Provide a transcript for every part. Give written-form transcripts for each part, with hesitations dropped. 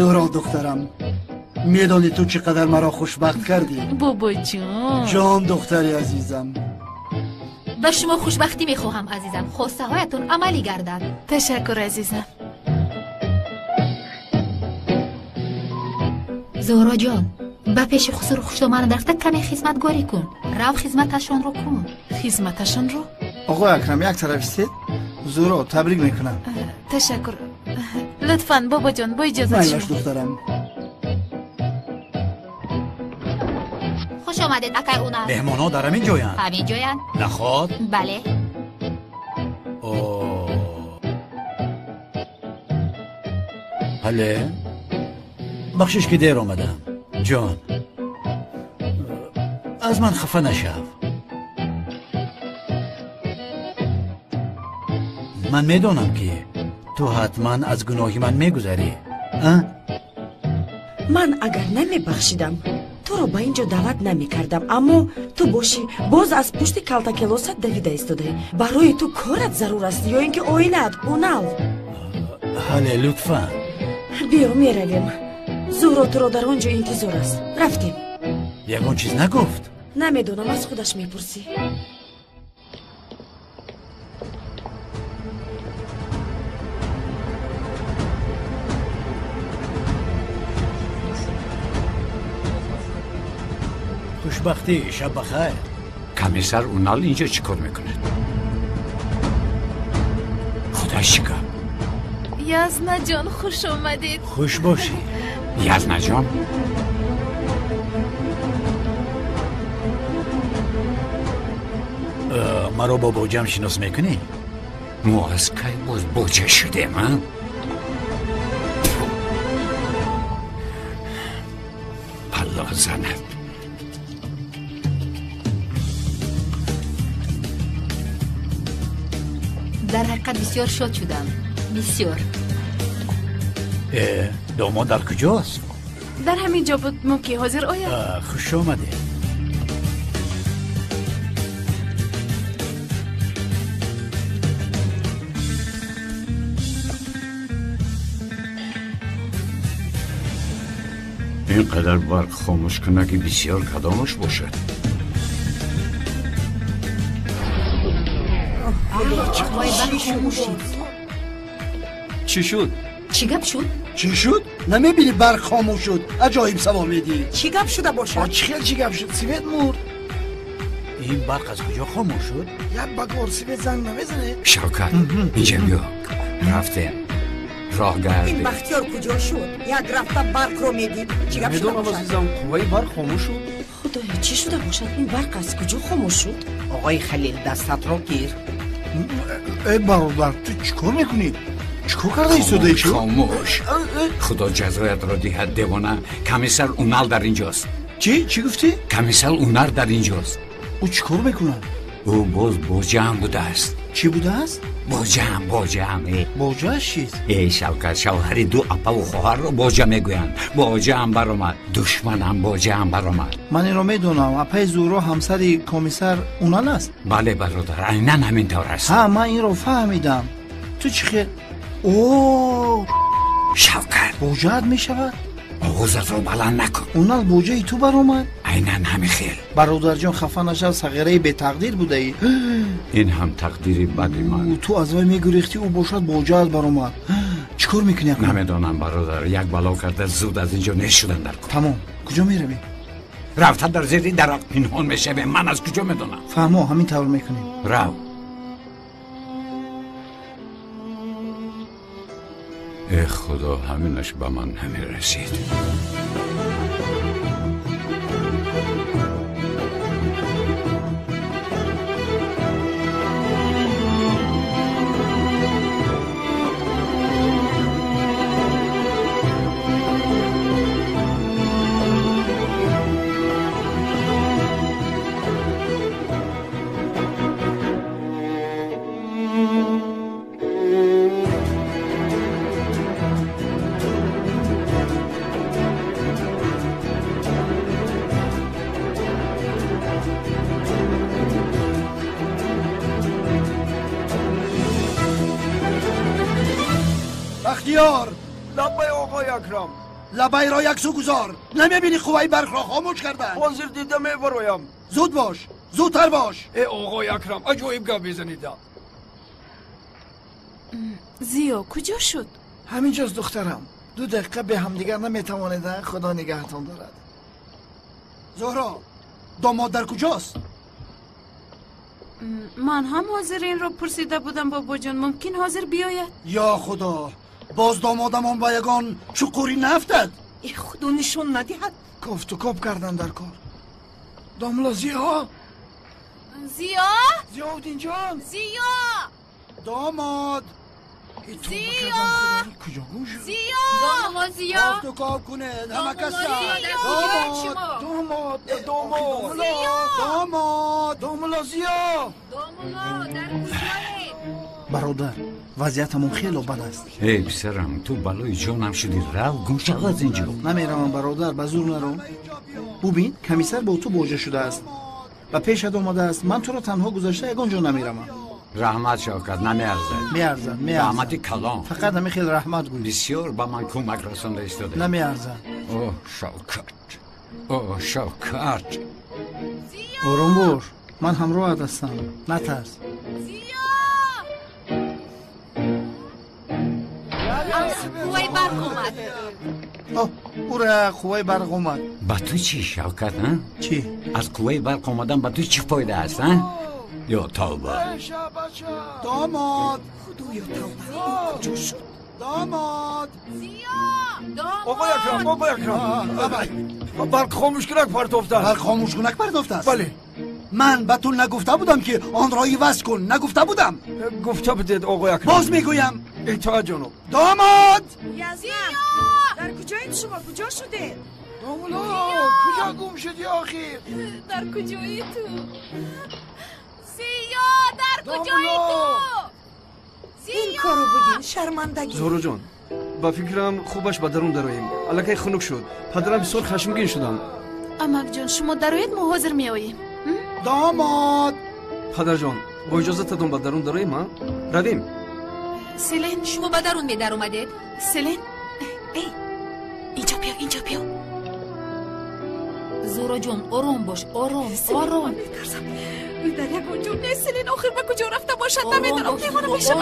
زهرا دخترم، میدانی تو چقدر مرا خوشبخت کردی؟ بابا جان. جان دختری عزیزم. به شما خوشبختی میخواهم عزیزم. خواسته هایتون عملی گردد. تشکر عزیزم. زهرا جان، به پیش خسرو خوشتومن درفته کمی خدمتگاری کن. رو خدمتشان رو کن. خدمتشان رو؟ آقای اکرم یک طرف استید. زهرا تبریک میکنم. تشکر. لطفاً بابا جان با اجازه شما. دخترم. خوش آمدید اکای اونا. مهمانا در همین جوین؟ همین جوین؟ نخواد؟ بله. بله. بخشش که دیر آمدم جان. از من خفه نشو. من میدونم که تو حتما از گناهی من میگذری. من اگر نمیبخشیدم تو رو به اینجا دعوت نمی کردم، اما تو باشی باز از پشت کلتا کلاست دویده ایستاده. برای تو کارت ضرور است یا اینکه آینت اونال؟ حاله لطفا بیا میرویم. زهرا تو رو در آنجا انتظار است. رفتیم. یکون چیز نگفت؟ نمیدونم، از خودش میپرسی. خوشبختی، شب بخیر. کمیسر اونال اینجا چیکار میکنه؟ خدا شکر. یزنا جان خوش آمدید. خوش باشی. یزنا جان مرا با بوجم شناس میکنی؟ ما از کی باز بوجه شده من؟ پلا زند. در حقیقت بسیار شاد شدم. بسیار. داماد در کجاست؟ در همین جا بود موکی حاضر آید. خوش آمده. اینقدر برق خاموش کنه که بسیار کدامش باشد. چی شد؟ چی گپ شد؟ چی شد؟ نمیبینی برق خاموش شد؟ عجایب سوا میدی. چی گپ شده باشد؟ چی گپ شد؟ سیویت مرد. این برق از کجا خاموش شد؟ یک بگار سیویت زنگ نمیزنه. شوکت اینجا بیا. رفته راه گرده. این بختیار کجا شد؟ یک رفته برق رو میدید. چی گپ شده باشد؟ عزیزم قوه برق خاموش شد. خدایا چی شده باشد؟ این برق از کجا خاموش شد؟ آقای خلیل دستت رو گیر. ای برادر تو چیکار میکنی؟ چیکار کرده ایستاده چی؟ خاموش. خدا جزایت را دهد دیوانه. کمیسر اونال در اینجاست. چی گفتی؟ کمیسر اونال در اینجاست. او چیکار میکنن؟ او باز بوجه هم بوده است. چی بوده است؟ بوجه هم بوجه چیست؟ ای شوکت شوهری دو اپا و خواهر رو بوجه میگویند. بوجه هم برآمد. دشمن هم بوجه هم برآمد. من این رو میدونم. اپای زهرا همسر کمیسر اونال است. بله برادر عیناً همینطور است. ها من این رو فهمیدم. تو چی خیر؟ اوه شوکت بوجهت میشود؟ آغوزت رو بلند نکن. اونال بوجه ای تو برآمد؟ عیناً همین خیر. برادر جان خفه نشو، صغیره به تقدیر بوده ای. این هم تقدیری بدی من. تو از وی میگریختی او باشد بوجهت برآمد. چیکار میکنی؟ نمیدونم برادر، یک بلا کرده زود از اینجا نشدن در کن. تمام. کجا میروی؟ رفته در زیر درخت پنهان میشه. من از کجا میدونم؟ فهمو همین طور میکنیم. رو. ای خدا همینش به من نمیرسید. بختیار لبای آقای اکرم. لبای را یک سو گذار. نمیبینی قوای برق را خاموش کردن؟ حاضر دیدم برایم. زود باش، زودتر باش. ای آقای اکرم عجایب گپ میزنید. زیا کجا شد؟ همینجاست دخترم. 2 دقیقه به همدیگر نمیتوانیدن. خدا نگهتان دارد. زهرا، داماد در کجاست؟ من هم حاضر این رو پرسیده بودم بابا جان. ممکن حاضر بیاید؟ یا خدا، باز دامادمان با یگان چقوری نفتد. ای خدا نشون ندهد. کفت و کپ کردن در کار. داملا زیا؟ زیا؟ زیاودین جان؟ زیا؟ داماد زیا؟ کجا گم شد؟ زیا؟ داملا زیا؟ کفت و کپ کنه همه کس داملا زیا؟ داملا در کجایی؟ برادر، وضعیتمون خیلی بد است. ای پسرم تو بلای جانم شدی. رو گم شو از اینجا. نمیرم برادر، به زور نرو. ببین کمیسر با تو بوجه شده است و پیشت آمده است. من تو رو تنها گذاشته یگان جا نمیرم. رحمت شوکت نمیارزد. میارزد. رحمت کلام. فقط همین خیلی رحمت گوی. بسیار با من کمک رسانده ایستاده. نمیارزد. اوه شوکت. آروم باش، من همراهت هستم. نترس. قوای برق اومد. اوره قوای برق اومد. با تو چی شوکت ها؟ چی؟ از قوای برق اومدن با تو چی فایده است ها؟ یا توبه. داماد. خدایا توبه. کجا شد؟ داماد. آقای اکرم برق خاموش کنک پرتافته است. برق خاموش کنک پرتافته است؟ بله. من به تو نگفته بودم که آن را عوض کن. نگفته بودم. گفته بدید آقای اکرم. باز میگویم. اطاعت جناب. داماد. یزدان در کجایید شما؟ کجا شده؟ داملا کجا گم شدی آخیر؟ در کجایی تو؟ زیا در کجایی تو؟ این کارو بگین شرمندگی. زهرا جان با فکرم خوبش به درون درویم. الکی خنک شد. پدرم بسیار خشمگین شدم. امک جان شما درایید ما حاضر میاییم. داماد. پدر جان با اجازتتون به درون درویم ها؟ رویم. سلین شما به درون می در اومدید؟ سلین ای اینجا بیا. زورا جان آروم باش. آروم. در یک اونجا نیست. سلین آخر به کجا رفته باشد نمیدونم. دیوانه میشم.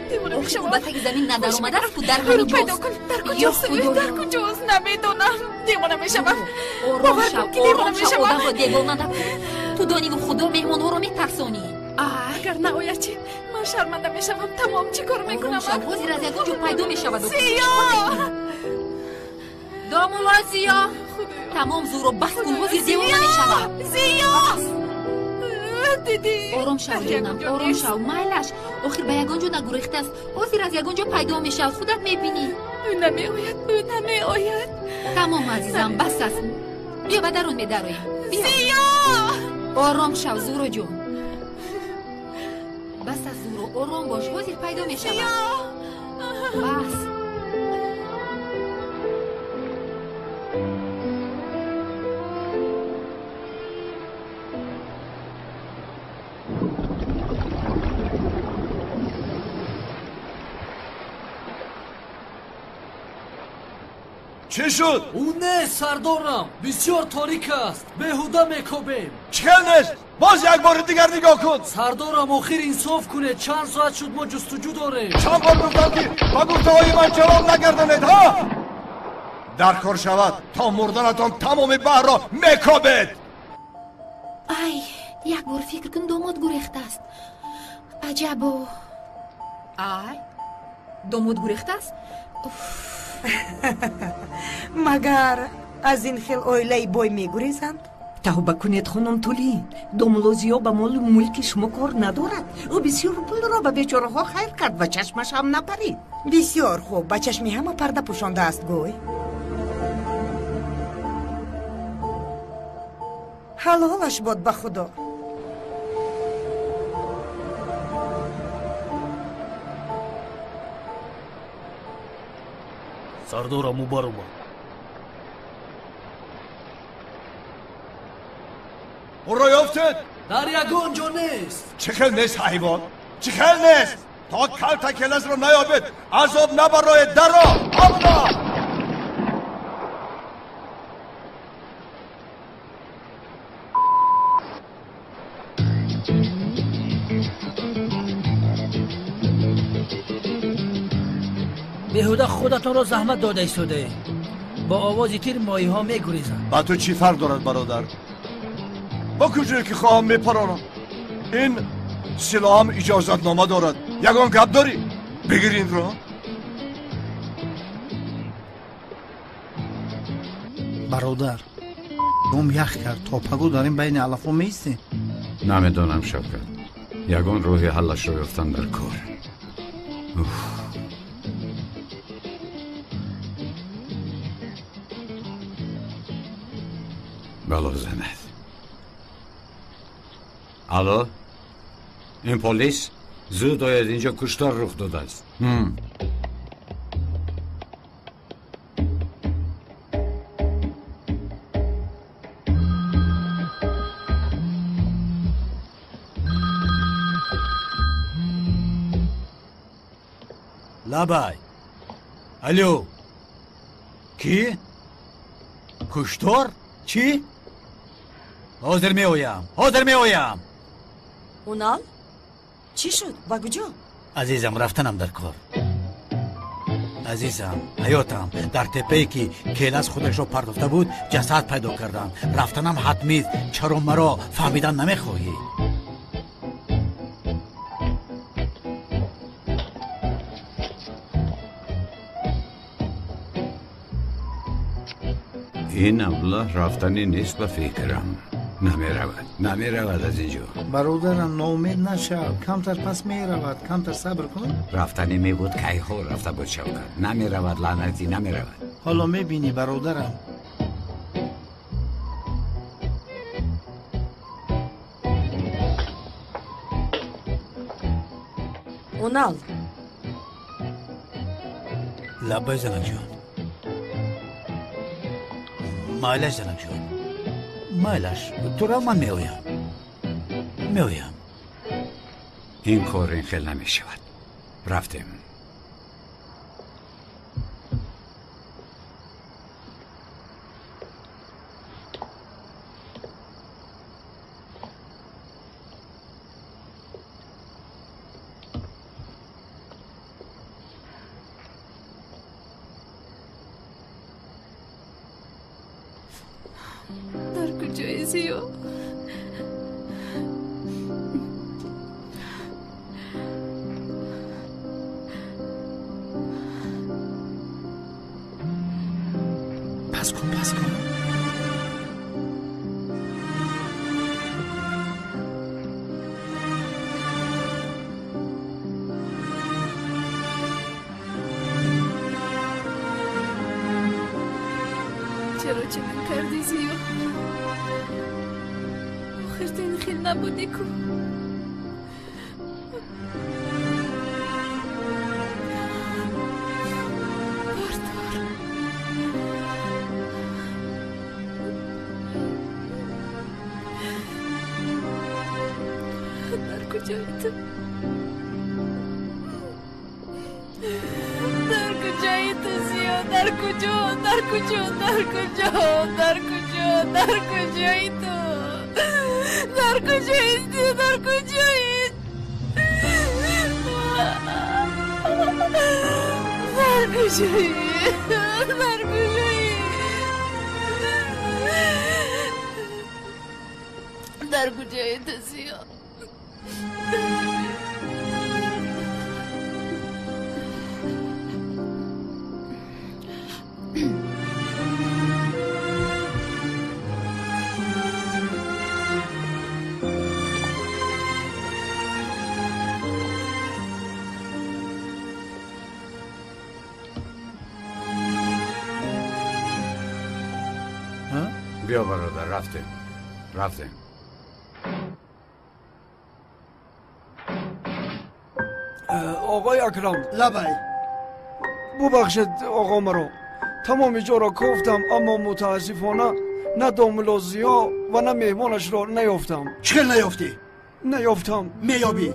دیوانه میشم. با تک زمین ندر اومده است. تو در همین پیدا جاست. کن. در کجاست؟ در کجاست نمیدونم. دیوانه میشم. آروم شو. آدم را دیوانه نکن. تو دانی و خدا مهمان ها رو میترسانی. اگر نهایت چی من شرمنده میشم. تمام چی کار میکنم؟ وزیر از یک اونجا پیدا میشود. زیا دامولا زیا تمام زور و بس کن. وزیر دیوانه میشود. زیا دیدی؟ آرام شو جانم. آرام شو. مایلش آخر به یگان جا نگریخته است. وزیر از یگان جا پیدا میشود. خودت میبینی. نمیآید. تمام عزیزم بس است. بیا به درون میدرویم. زیا آرام شو زورو جون. بس از زورو آرام باش. وزیر پیدا میشود. بس. چی شد؟ اون نه سردارم. بسیار تاریک است. بیهوده میکوبیم. چیکار نیست؟ باز یک بار دیگر نگاه کن. سردارم آخر انصاف کنه. چند ساعت شد ما جستجو داریم. چند بار گفتم که با گفته های من جواب نگردانید ها؟ در کار شود تا مردنتان تمام بحر را میکوبید. ای یک بار فکر کن داماد گریخته است. عجبو. ای داماد گریخته است. مگر از این خیل اویلای بای میگریزند؟ توبه کنید خانم تولین. داملوزیو به مال ملک شما کار ندارد. او بسیار پول را به بیچاره ها خیر کرد و چشمش هم نپرید. بسیار خوب. به چشمی همه پرده پوشانده است گوی. حلالش باد به خدا. سردارم او بر اومد. او را یافتید؟ در یگان جا نیست. چه خیل نیست حیوان؟ چه خیل نیست؟ تا کل تکلز را نیابید عذاب نبرای در را. آمنا بهوده خودتان را زحمت داده ایستاده. با آواز تیر ماهی ها میگریزند. با تو چی فرق دارد برادر؟ با کجایی که خواهم میپرانم. این سلاح هم اجازت نامه دارد. یگان گپ داری؟ بگیر این را. برادر گم یخ کرد تا پگو داریم بین علفا میستیم. نمیدانم شوکت. یگان روحی حلش رو یفتن در کار. بلا زند. الو؟ این پلیس زود آید اینجا کشتار رخ داده است. لابای الو کی؟ کشتار؟ چی؟ حاضر می آیم. اونال؟ چی شد؟ و کجا؟ عزیزم رفتنم در کار. عزیزم حیاتم در تپه‌ای که کیلاس خودش رو پرداخته بود جسد پیدا کردم. رفتنم حتمی. چرا مرا فهمیدن نمیخواهی؟ این ابله رفتنی نیست به فکرم. نمی رود از اینجا. برادرم ناامید نشو. کمتر پس می رود. کمتر صبر کن. رفتنی می بود که ها رفته بود شوکت. نمی رود لعنتی نمی رود. حالا می بینی برادرم. اونال لبای زنک جان. مایلش زنک جان. مایلش تو را من می آیم. این کار این خیل نمی شود. رفتیم. در کجایی زیو؟ پس کن. چرا چنین کردی زیو؟ آخر تو این خیل نبودی کو؟ در کجایی تو؟ در کجایی تو زیو؟ در کجایی تو؟ در کجایی تو زیو؟ بیا برادر رفتیم. آقای اکرم لبای ببخشید آقا مرا. تمام جا را گفتم اما متاسفانه نه داملازیا و نه مهمانش را نیافتم. چه نیافتی؟ نیافتم. میابی.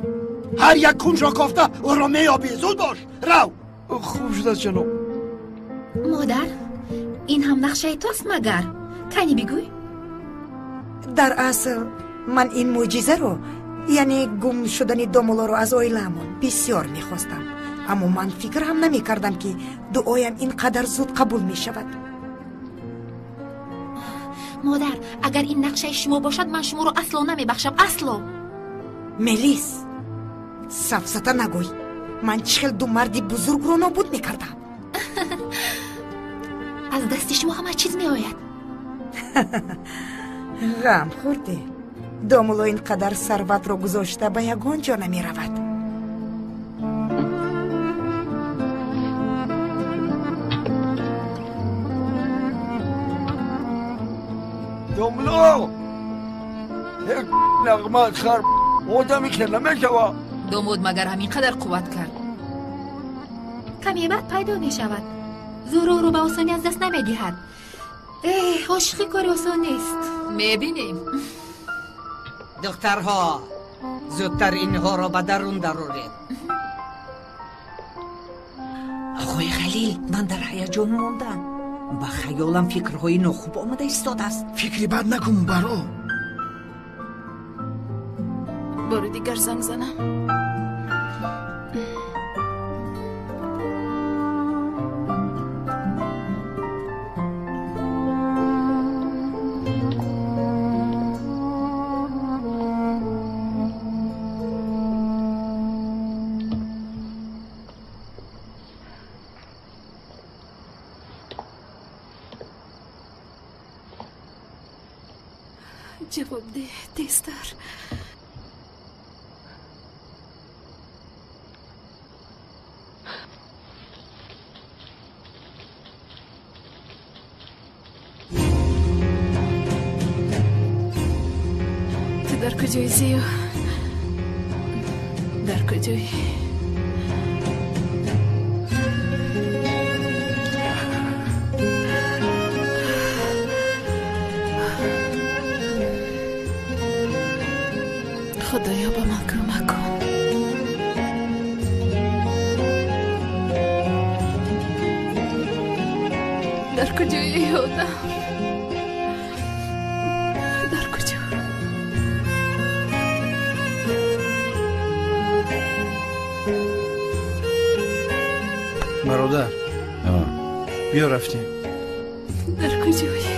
هر یک کنج را گفته او را میابی. زود باش رو. خوب شده جناب. مادر این هم نقشه توست مگر؟ کنی بگوی؟ در اصل من این معجزه رو یعنی گم شدن دومولا رو از اویلمون بسیار میخواستم. اما من فکر هم نمی کردم که دعایم اینقدر زود قبول می شود. مادر اگر این نقشه شما باشد من شما رو اصلا نمی بخشم، اصلا. ملیس سفسطه نگوی، من 42 مردی بزرگ رو نابود می کردم. از دست شما همه چیز می آید. غم خورده، دامولو اینقدر ثروت رو گذاشته به یگان جا نمی رود. داملو یک نغمه خر آدمی که نمیشوه. داماد مگر همینقدر قوت کرد؟ کمی بعد پیدا می شود. زورو رو به آسانی از دست نمی دهد. عاشقی کار آسان نیست، می بینیم. دخترها زودتر اینها را به درون درارید. آقای خلیل، من در هیجان ماندم. با خیالم فکرهای ناخوب آمده ایستاده است. فکری بد نکن برو. بار دیگر زنگ زنم. جواب ده تستر. تو در کجایی زیو؟ در کجایی؟ خدایا با من کمک کن. در کجایی یادم؟ در کجا؟ برادر بیا رفتیم. در کجایی؟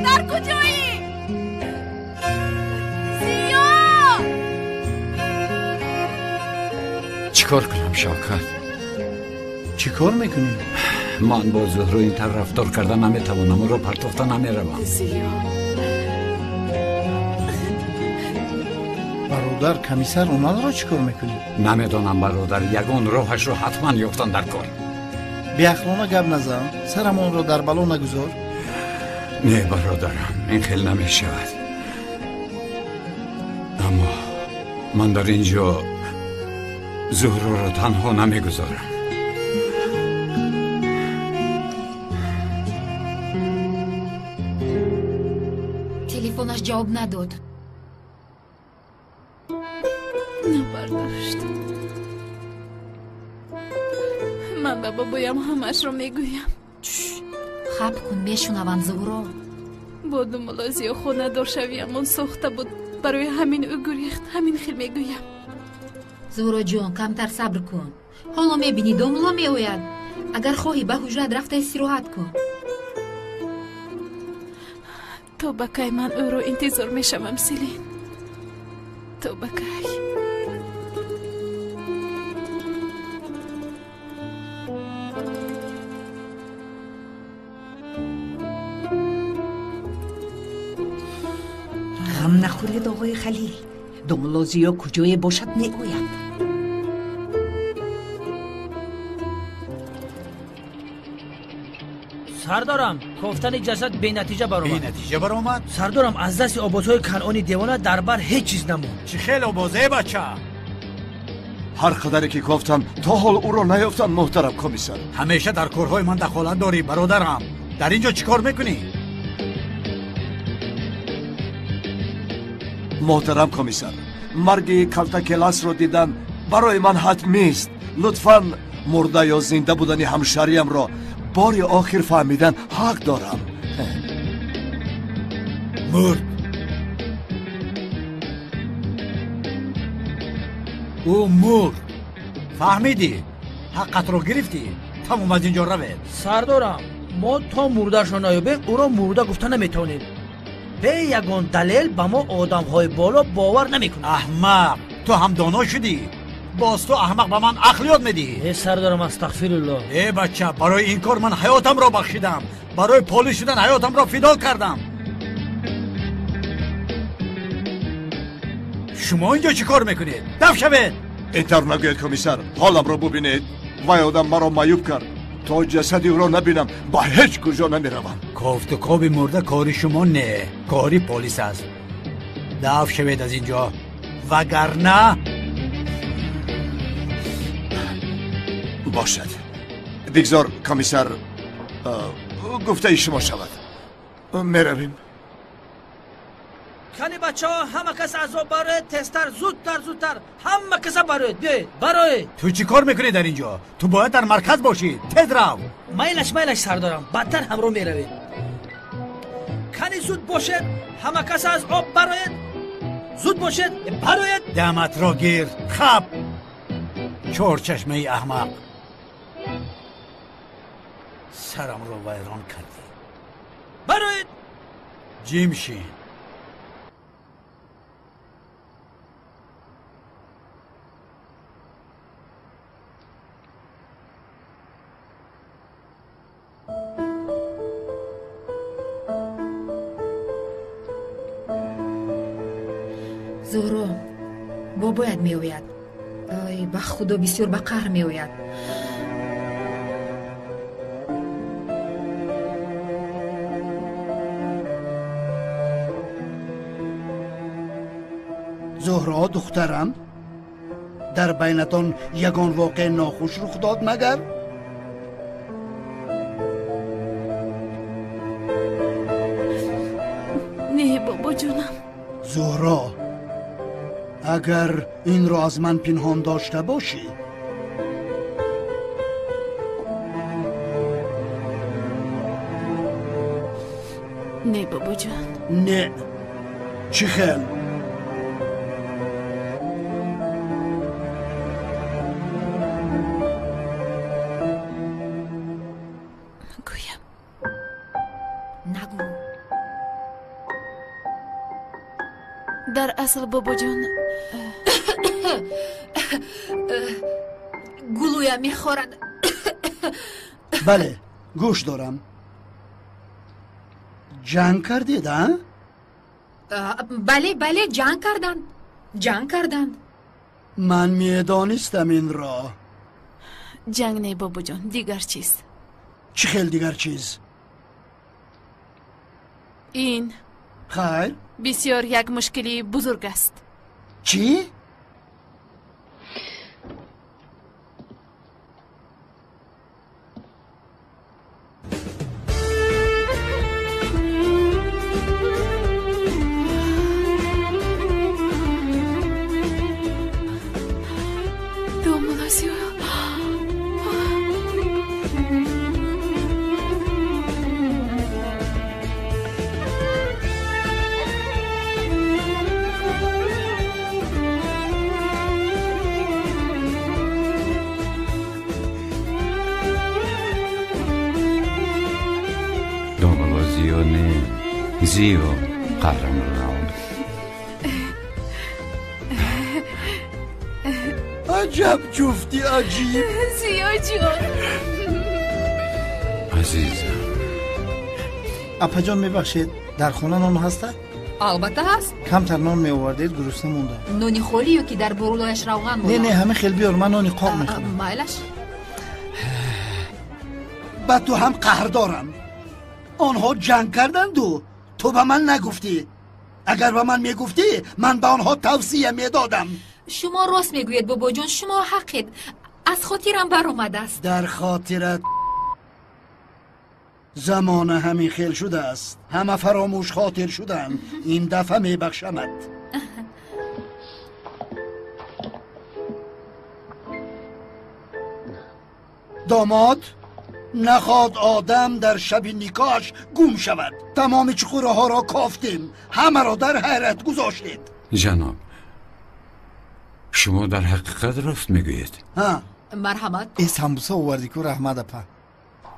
در کجایی؟ زیا! چیکار کنم شوکت؟ چیکار میکنی؟ من با زهرو اینطور رفتار کردن نمیتوانم، او را پرتافته نمیروم. زیا برادر کمیسر اونا را چیکار میکنی؟ نمیدانم برادر، یگان راهش رو حتما یافتن در کار. بی اخلاقانه گپ نزن، سرمان را در بلا نگذار. نه برادرم، این خیلی نمی شود. اما من در اینجا زهرو را تنها نمی گذارم. تلفنش جواب نداد. نبرداشت. من به بابایم همش رو میگویم. خب کن میشنوند زهرا. با دملازی و خونه دار شویم اون ساخته بود، برای همین او گریخت. همین خیلی میگویم. زهرا جان کمتر صبر کن. حالا میبینی داملا میآید. اگر خواهی به حجرت رفته استراحت کن. تو بکی من او رو انتظار میشوم سیلین. تو بکی. غم نخورید آقای خلیل. داملازیا کجای باشد میگوید. سردارم کفتن جسد بی نتیجه برآمد. بی نتیجه برآمد؟ سردارم از دست آبازهای کنعانی دیوانه در بر هیچ چیز نموند. چه خیلی آبازه بچه. هر قدری که گفتن تا حال او را نیافتن محترم کمیسر. همیشه در کارهای من دخالت داری برادرم. در اینجا چیکار میکنی؟ محترم کمیسر، مرگ کلتا کلاس رو دیدن برای من حتمی است. لطفاً مرده یا زنده بودن همشهریم را بار آخر فهمیدن حق دارم. مرد. او مور فهمیدی حقت رو گرفتی تموم از اینجا روید. سردارم ما تا مردهشو نیابیم او را مرده گفتن نمیتونیم. به یگان دلیل به ما آدم های بالا باور نمیکنه. احمق تو هم دانا شدی. باز تو احمق به من عقل یاد میدی. ای سردارم استغفرالله. ای بچه برای این کار من حیاتم را بخشیدم. برای پلیس شدن حیاتم را فدا کردم. شما اینجا چی کار میکنید؟ دفع شوید. اینطور نگوید کمیسر. حالم را ببینید. وای آدم مرا معیوب کرد. تا جسدی او را نبینم با هیچ کجا نمیروم. کافت و کابی مرده کاری شما نه، کاری پلیس است. دفع شوید از اینجا وگرنه باشد. بگذار کمیسر گفته شما شود. میرویم. کنی بچه ها همه کس از آب باید تستر زودتر همه کس باید بیاید برای. تو چی کار میکنی در اینجا؟ تو باید در مرکز باشی. تز رو. میلش سردارم بدتر همرو میروید. کنی زود باشید همه کس از آب باید زود باشید باید. دمت را گیر خب چور چشمه ای احمق سرم رو ویران کردی. باید جیم شین. زهرا بابایت می آید. ای به خدا بسیار به قهر می آید. زهرا دخترم در بینتان یگان واقع ناخوش رخ داد مگر؟ نه بابا جونم. زهرا اگر این را از من پنهان داشته باشی نه بابا جان. نه چی خیل؟ گویم نگو. در اصل بابا جان گلویم میخورد. بله گوش دارم. جنگ کردید ها؟ بله جنگ کردن. من میدانستم این را. جنگ نه بابا جان دیگر چیز. چی خیل دیگر چیز؟ این خیر بسیار یک مشکلی بزرگ است. چی؟ زیو قهرمان. عجب جفتی عجیب. زیا جان عزیزم. اپا جان میبخشید در خونه نان هسته؟ البته هست. کمتر نان میآوردید گرسنه مونده. نونی خوری یا که در برولایش روغن مونده؟ نه همه خیلی بیار من نانی قاق میخورم. مایلش با تو هم قهر دارم. آنها جنگ کردند و تو به من نگفتی. اگر به من میگفتی من به آنها توصیه میدادم. شما راست میگوید بابا جان. شما حقید. از خاطرم بر اومده است. در خاطرت زمان همین خیل شده است. همه فراموش خاطر شدن. این دفعه میبخشمت. داماد نخواد آدم در شب نیکاش گم شود. تمام چخوره ها را کافتیم. همه را در حیرت گذاشتید. جناب شما در حقیقت راست میگویید. ها مرحمت. این سمبوسا آوردی کو رحمت اپا.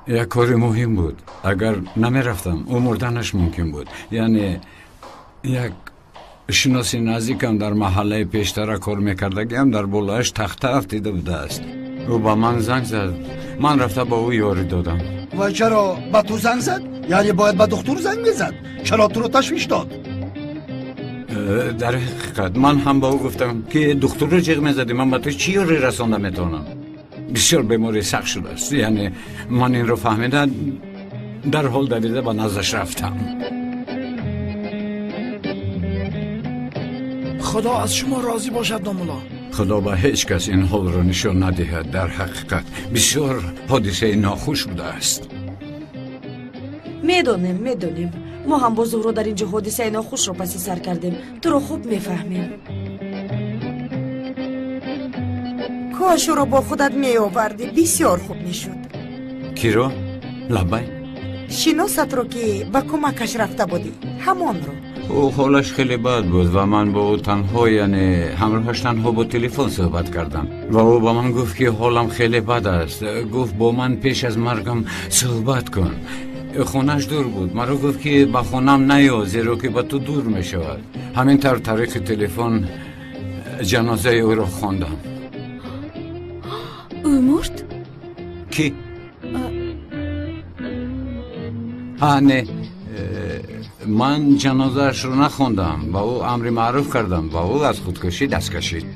یک کاری مهم بود. اگر نمیرفتم او مردنش ممکن بود. یعنی یک شناسی نزدیکم در محله پیشتر کار میکردگیم در بالایش تخته افتیده بوده است. او با من زنگ زد. من رفته با او یاری دادم. و چرا با تو زنگ زد؟ یعنی باید با دکتر زنگ میزد. چرا تو رو تشویش داد؟ در حقیقت من هم با او گفتم که دکتر رو جیغ میزدی من با تو چی یاری رسانده میتونم. بسیار بیماری سخت شده است. یعنی من این رو فهمیدم در حال دویده با نزدش رفتم. خدا از شما راضی باشد دامولا. خدا با هیچ کس این حال را نشان ندهد. در حقیقت بسیار حادثه ناخوش بوده است. میدونیم ما هم با زهرا در اینجا حادثه ناخوش رو پس سر کردیم. تو رو خوب میفهمیم. کاش رو با خودت میآوردی بسیار خوب میشد. کی رو؟ لبای؟ شناست رو که با کمکش رفته بودی همان رو. او حالش خیلی بد بود و من با او تنها یعنی همراهش تنها با تلفن صحبت کردم و او با من گفت که حالم خیلی بد است. گفت با من پیش از مرگم صحبت کن. خونش دور بود. مرا گفت که با خونم نیا زیرا که با تو دور می شود. همین طریق تلفن جنازه او را خواندم. او مرد؟ کی؟ نه من جنازهش رو نخوندم و او امر معروف کردم و او از خودکشی دست کشید.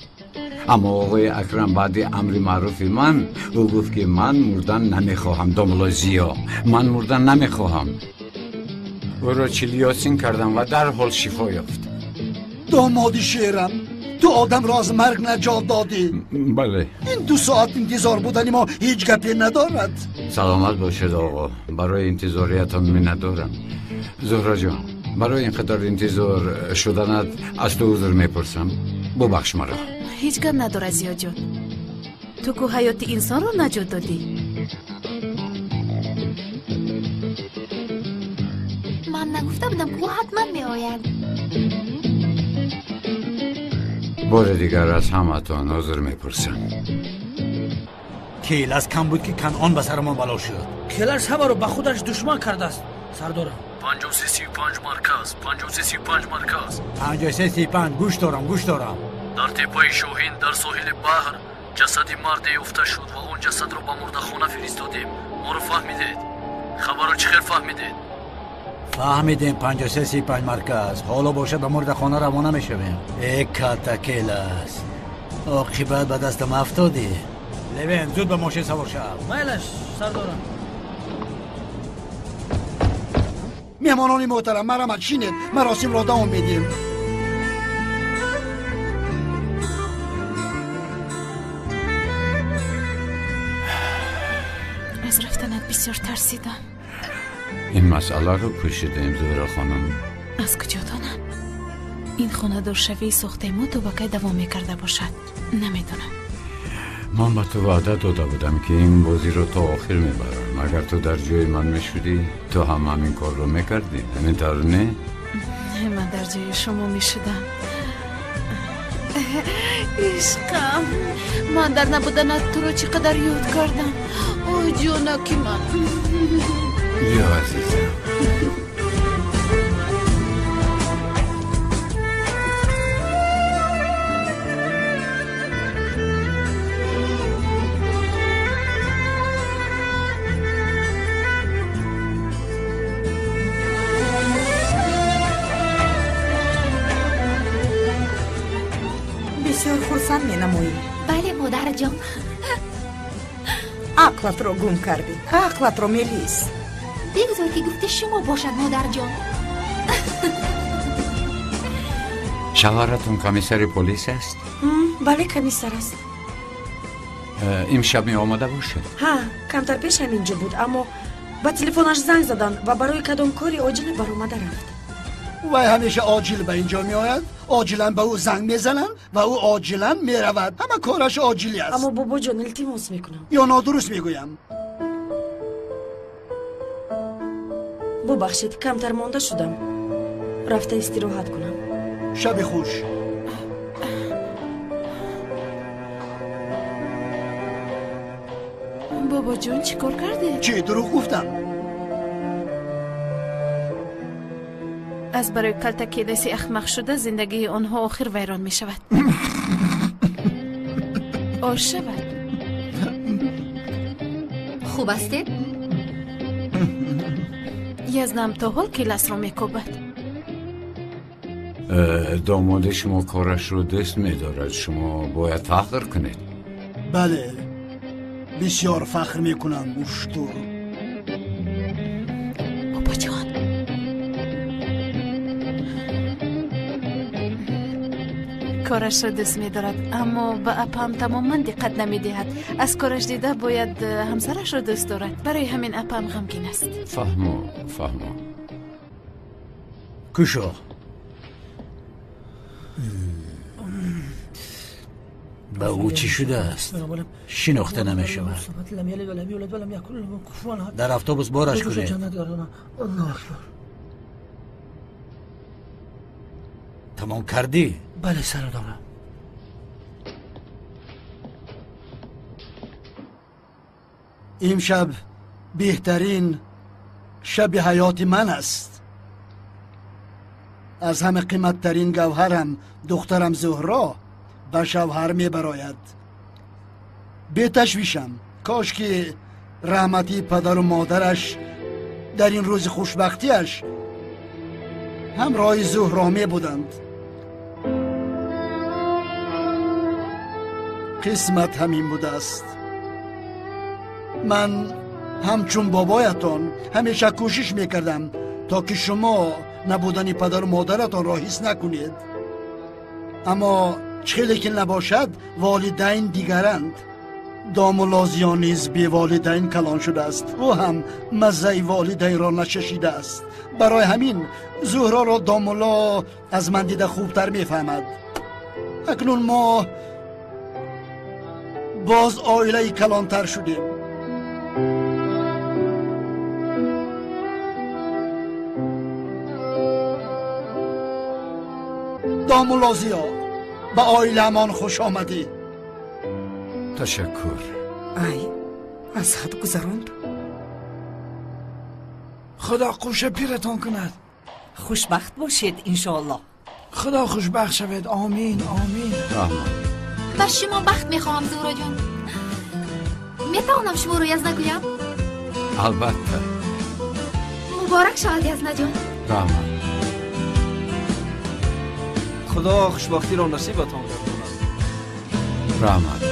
اما آقای اکرم بعد امر معروف من او گفت که من مردن نمیخواهم. داملا زیا من مردن نمیخواهم. او را چلیاسین کردم و در حال شفا یافت. دامادی شیرم تو آدم را از مرگ نجات دادی. بله. این 2 ساعت انتظار بودنی ما هیچ گپی ندارد. سلامت باشید آقا. برای انتظاریتان می ندارم. زهرا جان برای اینقدر انتظار شدنت از تو عذر میپرسم. ببخش مرا. هیچ گپ نداره زیا جان. تو که حیات انسان رو نجات دادی. من نگفته بودم که او حتما می آید. بار دیگر از همتان عذر میپرسم. کیلاس کم بود که کنعان به سرمان بلا شد. کیلاس همه رو به خودش دشمن کرده است سردارم. 5335 مرکز 5335 مرکز 5335 گوش دارم. در تپه شاهین در ساحل بحر جسد مردی افته شد و اون جسد رو به مردخانه فرستادیم. ما رو فهمیدید؟ خبر رو چخیر فهمیدید؟ فهمیدیم 5335 مرکز. حالا باشه به مردخانه روانه میشویم. ای کاتا کیلاس عاقبت به دستم افتادی. لوین زود به ماشین سوار شو. میلش سردارم. مهمانان محترم مرحمت شینید مراسم را دوام بدیم. از رفتنت بسیار ترسیدم. این مسئله رو پوشیدیم زهرا خانم. از کجا دانم؟ این خانه در شوی ساخته ما تو باقی دوام میکرده باشد. نمیدونم. من با تو وعده داده بودم که این بازی رو تا آخر میبرم. اگر تو در جای من میشودی تو هم همین کار رو میکردی. همینطور نه؟ من در جای شما میشدم. عشقم من در نبودنت تو رو چقدر یاد کردم. اوه جانکی من. بیا عزیزم. بسیار خرسند می نمایی. بله مادر جان. عقلت رو گم کردی. عقلت رو میلیس. بگذار که گفته شما باشد مادر جان. شوهرتون کمیسر پلیس است؟ بله کمیسر است. امشب می آمده باشد؟ ها کمتر پیش هم اینجا بود اما با تلفنش زنگ زدن و برای کدام کاری عاجل بر اومده رفت. و همیشه عاجل به اینجا می آید. عاجلا به او زنگ میزنن و او عاجلا می رود. همه کارش عاجلی است. اما بابا جان التماس میکنم یا نادرست میگویم. ببخشید کمتر مانده شدم. رفته استراحت کنم. شب خوش. بابا جون چی کار کرده؟ چی دروغ گفتم؟ از برای کلتکیلسی اخمق شده زندگی آنها آخر ویران می شود. شود خوب استید؟ یزدم تا حال کلاس رو میکوبد. داماد شما کارش رو دست میدارد، شما باید فخر کنید. بله بسیار فخر میکنم گوشتور. بابا جان کارش را دست میدارد اما به اپام تماما دقت نمیدهد. از کارش دیده باید همسرش را دوست دارد. برای همین اپام غمگین است. فهمو کشو به او چی شده است؟ شناخته نمیشود. در اتوبوس بارش کنید. تمام کردی؟ بله سردارم. امشب بهترین شب حیات من است. از همه قیمتترین گوهرم دخترم زهرا به شوهر می براید. بتشویشم کاش که رحمتی پدر و مادرش در این روز خوشبختیش همراه زهرا می بودند. قسمت همین بوده است. من همچون بابایتان همیشه کوشش میکردم تا که شما نبودن پدر و مادرتان را حس نکنید. اما چخیلی که نباشد والدین دیگرند. دامولازیا نیز بی والدین کلان شده است. او هم مزه والدین را نچشیده است. برای همین زهرا را دامولا از من دیده خوبتر میفهمد. اکنون ما باز آیله کلانتر شدیم. دامولازیا به آیله من خوش آمدی. تشکر. ای از حد گذراند. خدا قوش پیرتان کند. خوشبخت باشید انشاءالله. خدا خوشبخت شود. آمین آمین. بر شما بخت میخواهم زهرا جان. میتوانم شما رو یزنه گویم؟ البته. مبارک شود یزنه جان. رحمت. خدا خوشبختی را نصیبتان کند. رحمت.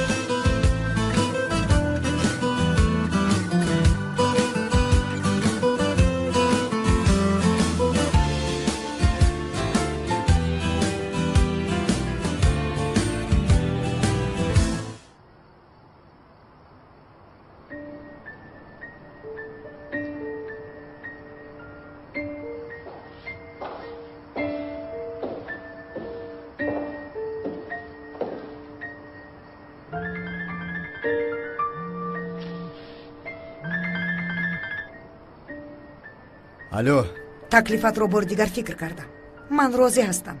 الو تکلیفت رو بار دیگر فکر کردم. من راضی هستم.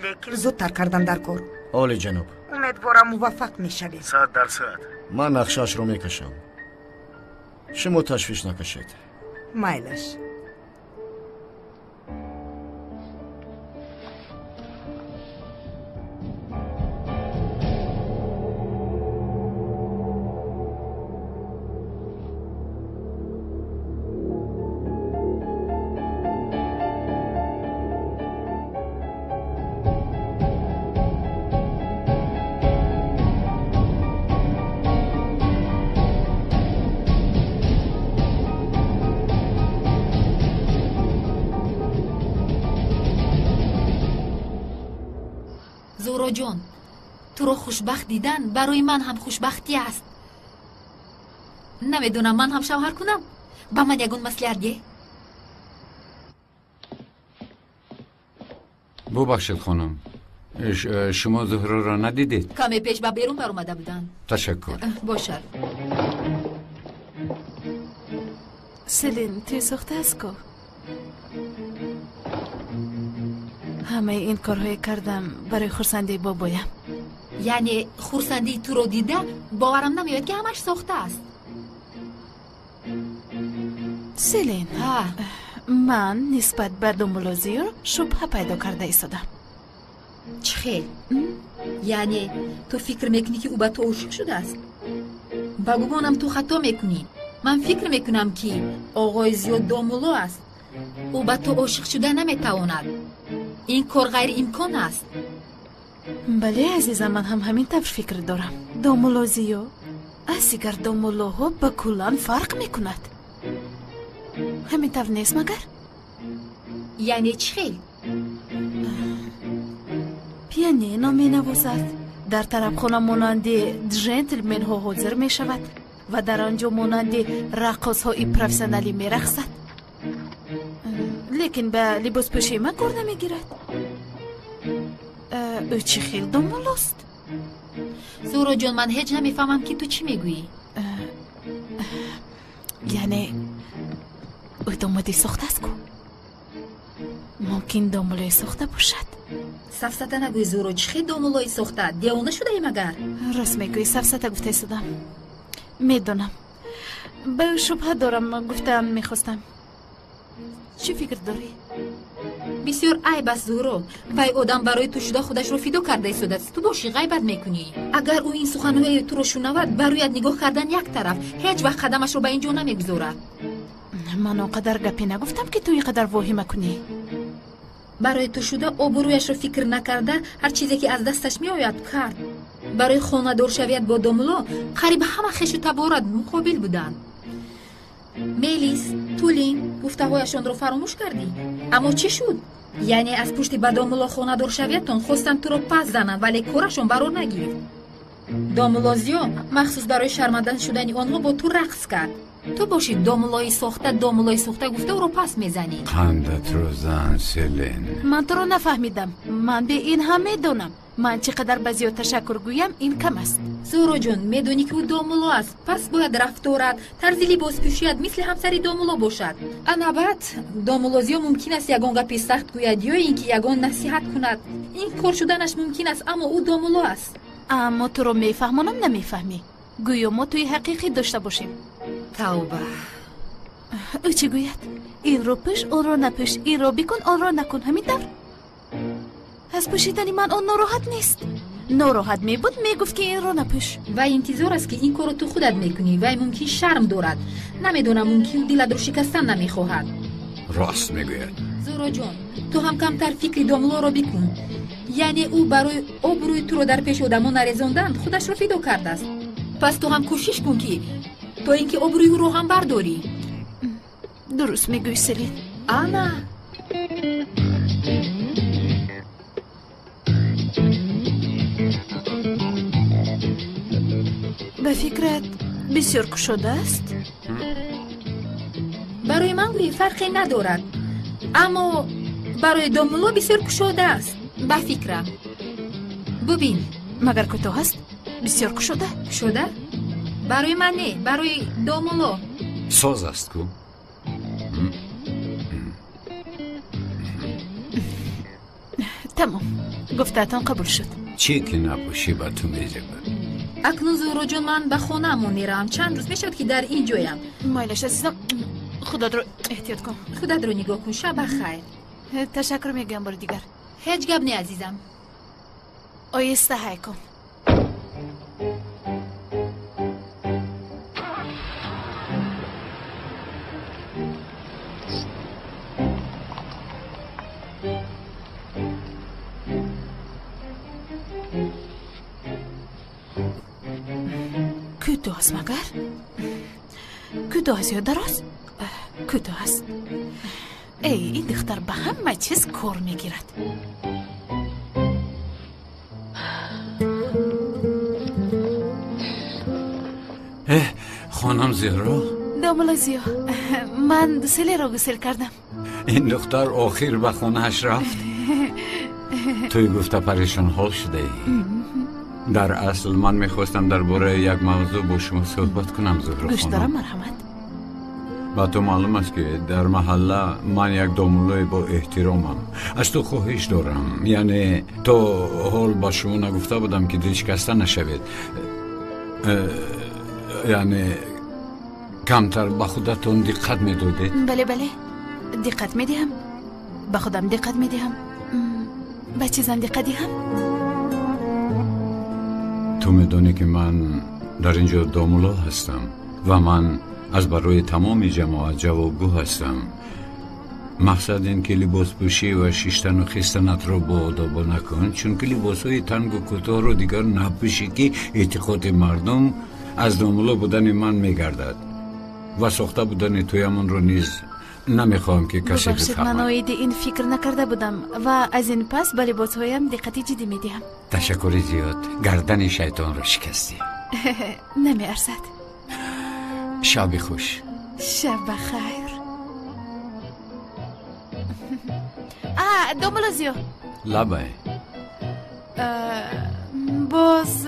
لیکن زودتر کردن در کار. عالی جناب. امیدوارم موفق میشوی. 100%. من نقشش رو میکشم. شما تشویش نکشید. مایلش. زهرا جان تو رو خوشبخت دیدن برای من هم خوشبختی است. نمیدونم من هم شوهر کنم. با من یگون مسئله دیگه. ببخشید خانم، شما زهرا را ندیدید؟ کمی پیش با بیرون بر اومده بودن. تشکر. باشد. سلین توی ساخته است که همه این کارهای کردم برای خورسندی بابایم. یعنی خورسندی تو رو دیده باورم نمیاد که همش ساخته است. селин ман нисбат ба домулозиё шубҳа пайдо карда истодам. چی خیل؟ یعنی تو فکر میکنی که او با تو عاشق شده است؟ با گمانم تو خطا میکنی. من فکر میکنم که آقای زیاد دامولو است. او با تو عاشق شده نمیتواند. این کار غیر امکان است. بله عزیزم، من هم همین طور فکر دارم. دامولو زیاد از دیگر دامولوها با کلان فرق میکند. همین طور نیست مگر؟ یعنی چی خیل؟ پیانینو می نوازد. در طرف خانه مانند جنتلمن ها حاضر می شود و در آنجا مانند رقاص های پروفسیونالی می رقصد. لیکن به لباس پوشی من کار نمی گیرد. او چی خیلی دامولوست؟ زورا جان، من هیچ نمیفهمم که تو چی میگویی. یعنی او دامادی ساخته است کو؟ ممکن دامولوی ساخته باشد. سفسطه نگوی زورو، چی خیلی دامولوی ساخته؟ دیوانه شده ای مگر؟ راست میگوی، سفسطه گفته ایستادم. میدونم. به او شبهه دارم، گفتم میخواستم. چی فکر داری؟ بسیار عیب است زورو. وای آدم برای تو شده خودش رو فیدو کرده ایستاده است. تو باشی غیبت میکنی. اگر او این سخنهای تو رو شنود، برایت نگاه کردن یک طرف، هیچ وقت قدمش رو به اینجا نمیگذارد. من اونقدر گپی نگفتم که تو اینقدر واهمه کنی. برای تو شده آبرویش رو فکر نکرده هر چیزی که از دستش می آید کرد. برای خانه دار شوید با دامولو قریب همه خیش و تبارت مقابل بودن. میلیس، تولین گفته‌هایشان رو فراموش کردی. اما چی شد؟ یعنی از پشت به دامولو خانه دار شویدتان خواستن تو رو پس زنن، ولی کارشون برار نگرفت. دامولازیو مخصوص برای شرمندن شدن آنها با تو رقص کرد. تو باشی دامولای ساخته گفته او رو پس میزنی. قندت رو زن سلین. من تو رو نفهمیدم. من به این هم میدونم. من چقدر به زیاد تشکر گویم این کم است. زورو جون، میدونی که او دامولو است، پس باید رفتارت، طرز لباس پوشیت مثل همسری دامولو باشد. البته دامولازیو ممکن است یگان گپی سخت گوید یا اینکه یگان نصیحت کند. این کار شدنش ممکن است، اما او دامولو است. اما تو رو میفهمونم نمیفهمی. گویا ما توی حقیقی داشته باشیم. توبه. او چی گوید؟ این رو پوش، اون رو نپوش، این رو بکن، اون رو نکن. همین طور از پوشیدنی من اون ناراحت نیست. ناراحت می بود میگفت که این رو نپوش. و انتظار است که این کارو تو خودت میکنی و ممکن شرم دارد. نمیدونم ممکن دلت رو شکستن نمیخواهد. راست میگوید. زورا جان، تو هم کمتر فکر دامولو رو بکن. یعنی او برای آبروی تو رو در پیش آدما نرساندند خودش رو فدا کرده است. پس تو هم کوشش کن که تو اینکه آبروی او رو هم برداری. درست میگوی سلین. آنا به فکرت بسیار کشوده است؟ برای من گویی فرقی ندارد، اما برای دامولو بسیار کشوده است. به فکرم ببین. مگر کوتاه است؟ بسیار کشوده؟ کشوده؟ برای من نه، برای دامولو. ساز است کو؟ تمام، گفته‌تان قبول شد. چی که نباشی با تو میزه بود. اکنون زورو جون، من به خانه‌مون میرم. چند روز میشد که در این جایم. مایلش عزیزم، خودت رو احتیاط کن. خودت رو نگاه کن. شب بخیر. تشکر میگم بار دیگر. هیچ گپ نه عزیزم. آیسته های کن. کوتاه است مگر؟ کوتاه است یا دراز؟ کوتاه است. ای این دختر به همه چیز کار میگیرد. خانم زیرا؟ دامولو زیا، من سلی را گسل کردم. این دختر آخر به خونهش رفت. توی گفته پریشان حال شده ای. در اصل من میخواستم درباره یک موضوع با شما صحبت کنم زهرا خانم. گوش دارم مرحمت. با تو معلوم است که در محله من یک دامولوی با احترامم. از تو خواهش دارم، یعنی تو حال با شما نگفته بودم که دل شکسته نشوید. یعنی کمتر به خودتون دقت میدادید؟ بله بله دقت میدهم به خودم دقت میدهم به چیزم دقت دهم. تو میدونی که من در اینجا دامولا هستم و من از برای تمام جماعت جوابگو هستم. مقصد این که لباس پوشی و شیشتن و خیستنت رو با آداب نکن، چون که لباس های تنگ و کوتاه رو دیگر نپوشی که اعتقاد مردم از دامولا بودن من میگردد و ساخته بودن تویمون رو نیز نمیخوام که کسی ببخشید من بفهمد. آید این فکر نکرده بودم و از این پس به لباس هایم دقتی جدی میدهم. تشکر زیاد، گردن شیطان رو شکستی. نمی ارزد. شب خوش. شب بخیر. دوملازیو لبه باز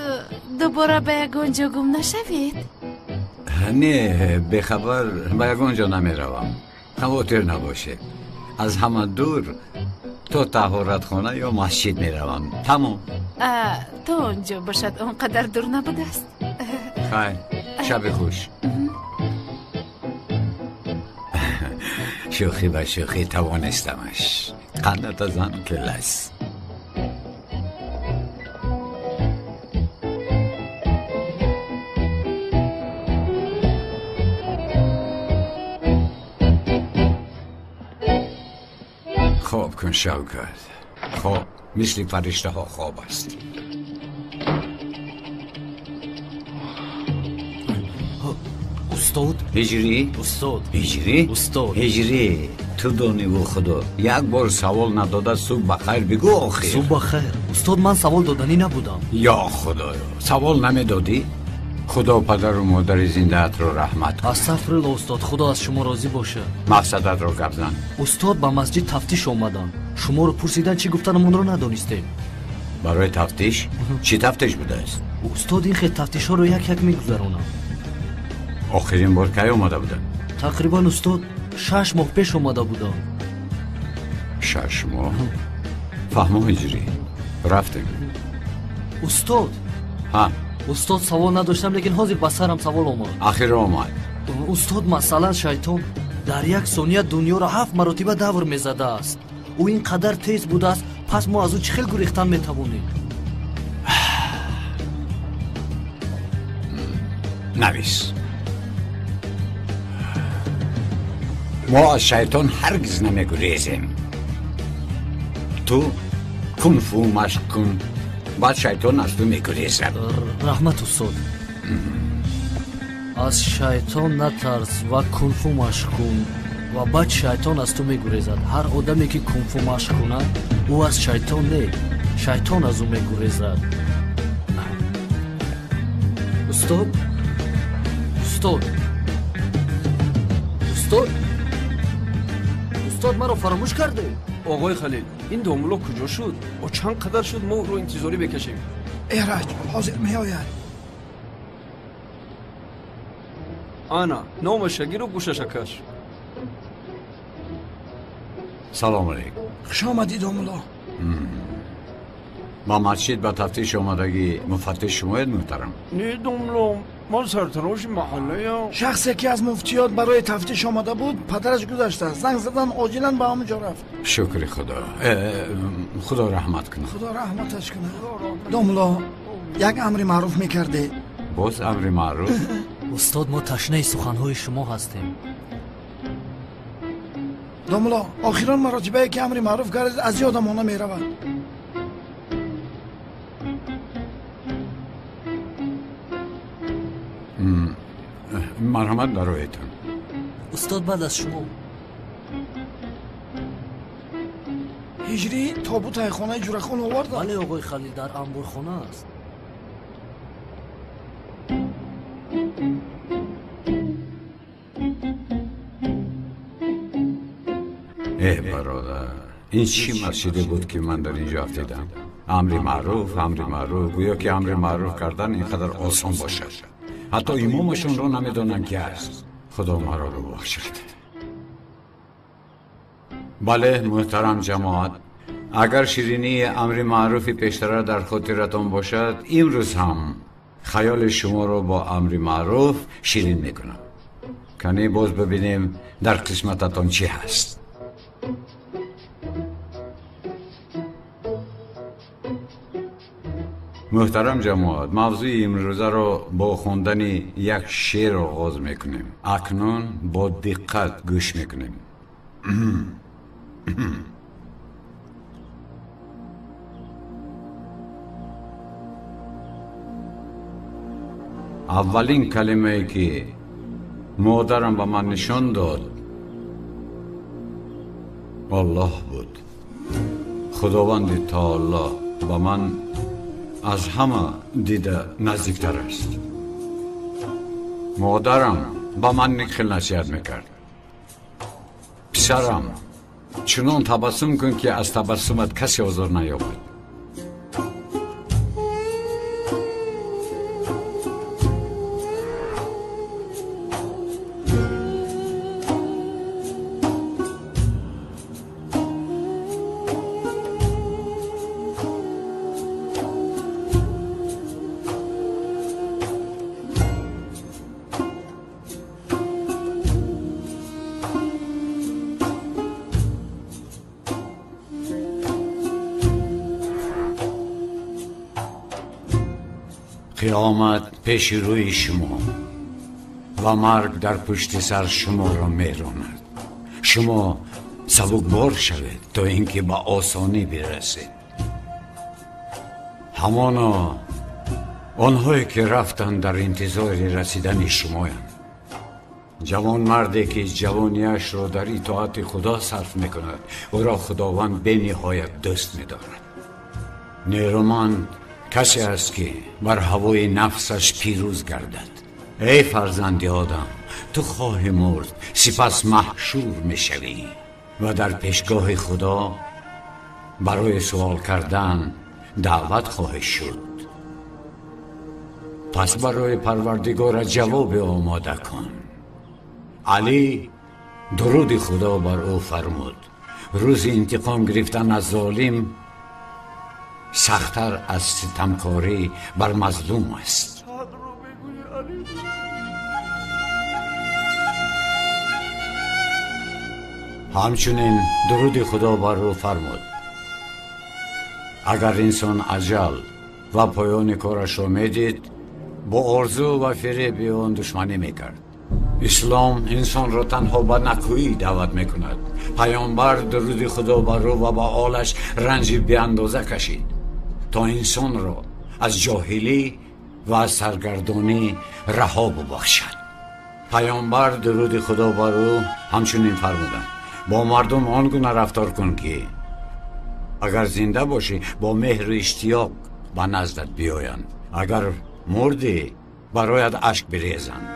دوباره به یگانجا گم نشوید؟ نه به خبر به یگانجا نمی روم. خواطر نباشه، از همه دور تو طهارت خانه یا مسجد می روم. تمام. تو اونجا باشد اونقدر دور نبوده است. خیر، شب خوش. شوخی و شوخی توانستمش. قنات زن کلاس. خواب کن شوکت، خواب مثل فرشته ها خواب است. استاد هجری؟ استاد هجری؟ استاد هجری تو دانی و خدا یک بار سوال نداده صبح بخیر بگو آخر. صبح بخیر استاد، من سوال دادنی نبودم. یا خدایا سوال نمیدادی؟ خدا پدر و مادر زنده‌ات رو رحمت کن. استغفرالله استاد، خدا از شما راضی باشه. مقصدت رو گپ زن. استاد با مسجد تفتیش آمدن، شما رو پرسیدن چی گفتنمون رو ندانستیم. برای تفتیش؟ چی تفتیش بوده است؟ استاد این خیلی تفتیش ها رو یک یک میگذرونم. آخرین بار کی اومده بودن؟ تقریبا استاد 6 ماه پیش اومده بودم. 6 ماه؟ فهمو هجری رفتیم. استاد ها استاد سوال نداشتم لیکن حاضر به سرم سوال آمد. آخر آمد. استاد مثلا شیطان در یک ثانیه دنیا را 7 مرتبه دور میزده است. او اینقدر تیز بوده است، پس ما از او چه خیلی گریختن میتوانیم؟ نویس ما از شیطان هرگز نمیگریزیم. تو کنفو مشق کن، بعد شیطان از تو میگریزد. رحمت استاد. از شیطان نترس و کنفو مشق کن و بعد شیطان از تو میگریزد. هر آدمی که کنفو مشق کند او از شیطان نه، شیطان از او میگریزد. استاد استاد استاد استاد مرا فراموش کرده. آقای خلیل این دامولا کجا شد؟ و چند قدر شد ما رو انتظاری بکشیم؟ ایرج حاضر می آید. آنا نامش گیر و گوشش کش. سلام علیکم. خوش آمدی دامولا. ما مسجد به تفتیش آمدگی مفتش شماید محترم؟ نه دامولا ما سرتراش محله یا شخصی که از مفتیات برای تفتیش آمده بود پدرش گذشته است. زنگ زدن عاجلا به همونجا رفت. شکر خدا. خدا رحمت کنه. خدا رحمتش کنه. دامولا یک امر معروف میکرده. باز امر معروف؟ استاد ما تشنه سخنهای شما هستیم. دامولا آخران مراتبه که امر معروف کرد از یادمانه میرود. مرحمت برایتان. استاد بعد از شما. هجری تابوت خانه جورخان آورد. بله آقای خلیل در انبارخانه است. ای برادر این چی مسجدی بود که من در اینجا افتیدم؟ امر معروف گویا که امر معروف کردن اینقدر آسان باشد. حتی امامشون رو نمیدونن که است. خدا مرا رو بخشد. بله محترم جماعت، اگر شیرینی امر معروفی پیشتر در خاطرتان باشد امروز هم خیال شما رو با امر معروف شیرین میکنم. کنی باز ببینیم در قسمتتان چی هست. محترم جماعت، موضوع امروزه رو با خوندن یک شعر آغاز میکنیم. اکنون با دقت گوش میکنیم. اولین کلمه ای که مادرم به من نشان داد الله بود. خداوند تعالی به من از همه دیده نزدیکتر است. مادرم به من نخل نصیحت میکرد: پسرم چنان تبسم کن که از تبسمت کسی آزار نیابد. قیامت پیش روی شما و مرگ در پشت سر شما را میراند. شما سبکبار شوید تا اینکه به آسانی برسید. همانا آنهایی که رفتند در انتظار رسیدن شمایند. جوان مردی که جوانیش را در اطاعت خدا صرف میکند او را خداوند به نهایت دوست می‌دارد. نیرومند کسی است که بر هوای نفسش پیروز گردد. ای فرزند آدم، تو خواهی مرد سپس محشور میشوی و در پیشگاه خدا برای سوال کردن دعوت خواهی شد. پس برای پروردگار جواب آماده کن. علی درود خدا بر او فرمود: روز انتقام گرفتن از ظالم سخت‌تر از ستمکاری بر مظلوم است. همچنین درود خدا بر او فرمود: اگر انسان اجل و پایان کارش را میدید با آرزو و فریب آن دشمنی میکرد. اسلام انسان را تنها به نکویی دعوت میکند. پیامبر درود خدا بر او و با آلش رنج بی اندازه کشید تا انسان را از جاهلی و از سرگردانی رها ببخشد. پیامبر درود خدا بر او همچنین فرمودند: با مردم آنگونه رفتار کن که اگر زنده باشی با مهر و اشتیاق به نزدت بیایند، اگر مردی برایت اشک بریزند.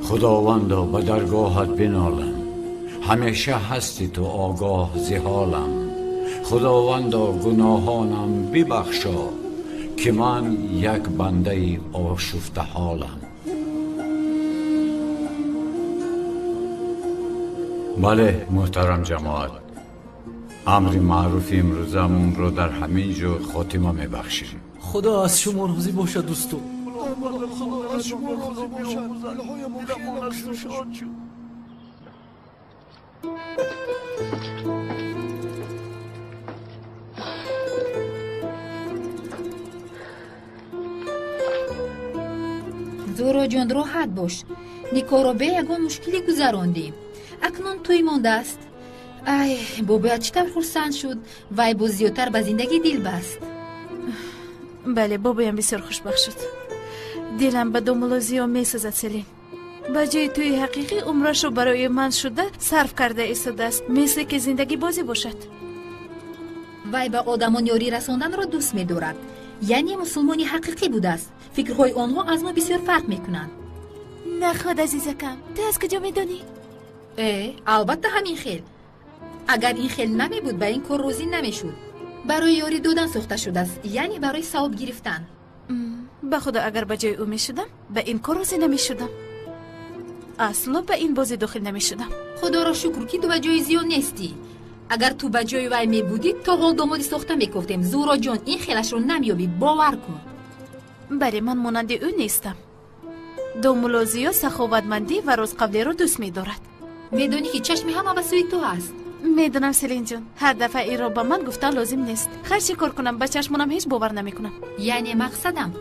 خداوندا به درگاهت بنالم، همیشه هستی تو آگاه ز حالم. خداوندا گناهانم ببخشا که من یک بنده آشفته حالم. بله محترم جماعت، امر معروف امروزمون رو در همین جا خاتمه میبخشیم. خدا از شما راضی باشه دوستو. زورا جان راحت باش. نیکو به یگان مشکلی گذراندیم. اکنون توی مانده است. ای بابا چطور خرسند شد. وای با زیادتر به زندگی دل بست. بله بابایم بسیار خوشبخت شد. دلم به دومولوزی ها می سزد سلیم. با جای توی حقیقی عمرش رو برای من شده صرف کرده ایستاده است، مثل که زندگی بازی باشد. وای به آدمان یاری رساندن را دوست می دارد. یعنی مسلمانی حقیقی بوده است. فکرهای آنها از ما بسیار فرق می کنند. نخواد عزیزکم، تو از کجا می دانی؟ البته همین خیل. اگر این خیل نمی بود به این کار روزی نمیشد. برای یاری دادن ساخته شده است، یعنی برای ثواب گرفتن. به خدا اگر به جای او می شدم به این کار روزی نمی شدم. اصلا به این بازی داخل نمی شدم. خدا را شکر که تو به جای زیان نیستی. اگر تو به جای وی می بودی تا حال دامادی ساخته می گفتیم. زورا جان این خیلش رو نمیابی، باور کن. برای من مانند او نیستم. دومولوزی و سخاوتمندی و روزقبلی رو دوست می دارد. میدونی که چشمی همه به سوی تو هست. میدونم سلین جان، هر دفعه این رو به من گفته لازم نیست. خیر چی کار کنم؟ به چشمونم هیچ باور نمی کنم. یعنی مقصدم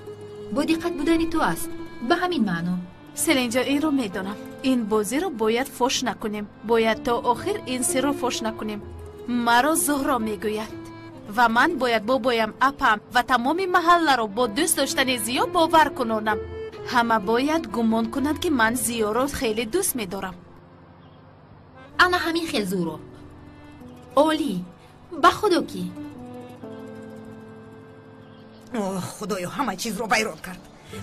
با دقت بودنی تو است. به همین معنا. سلین جان این رو میدونم. این بازی رو باید فوش نکنیم. باید تا آخر این سر رو فوش نکنیم. مرا زهرا میگوید و من باید بابایم، اپم و تمام محله رو با دوست داشتن زیا باور کنونم. همه باید گمان کنند که من زیا رو خیلی دوست میدارم. اما همین خیلی زورو اولی به خدا کی؟ خدایا همه چیز رو ویران کرد.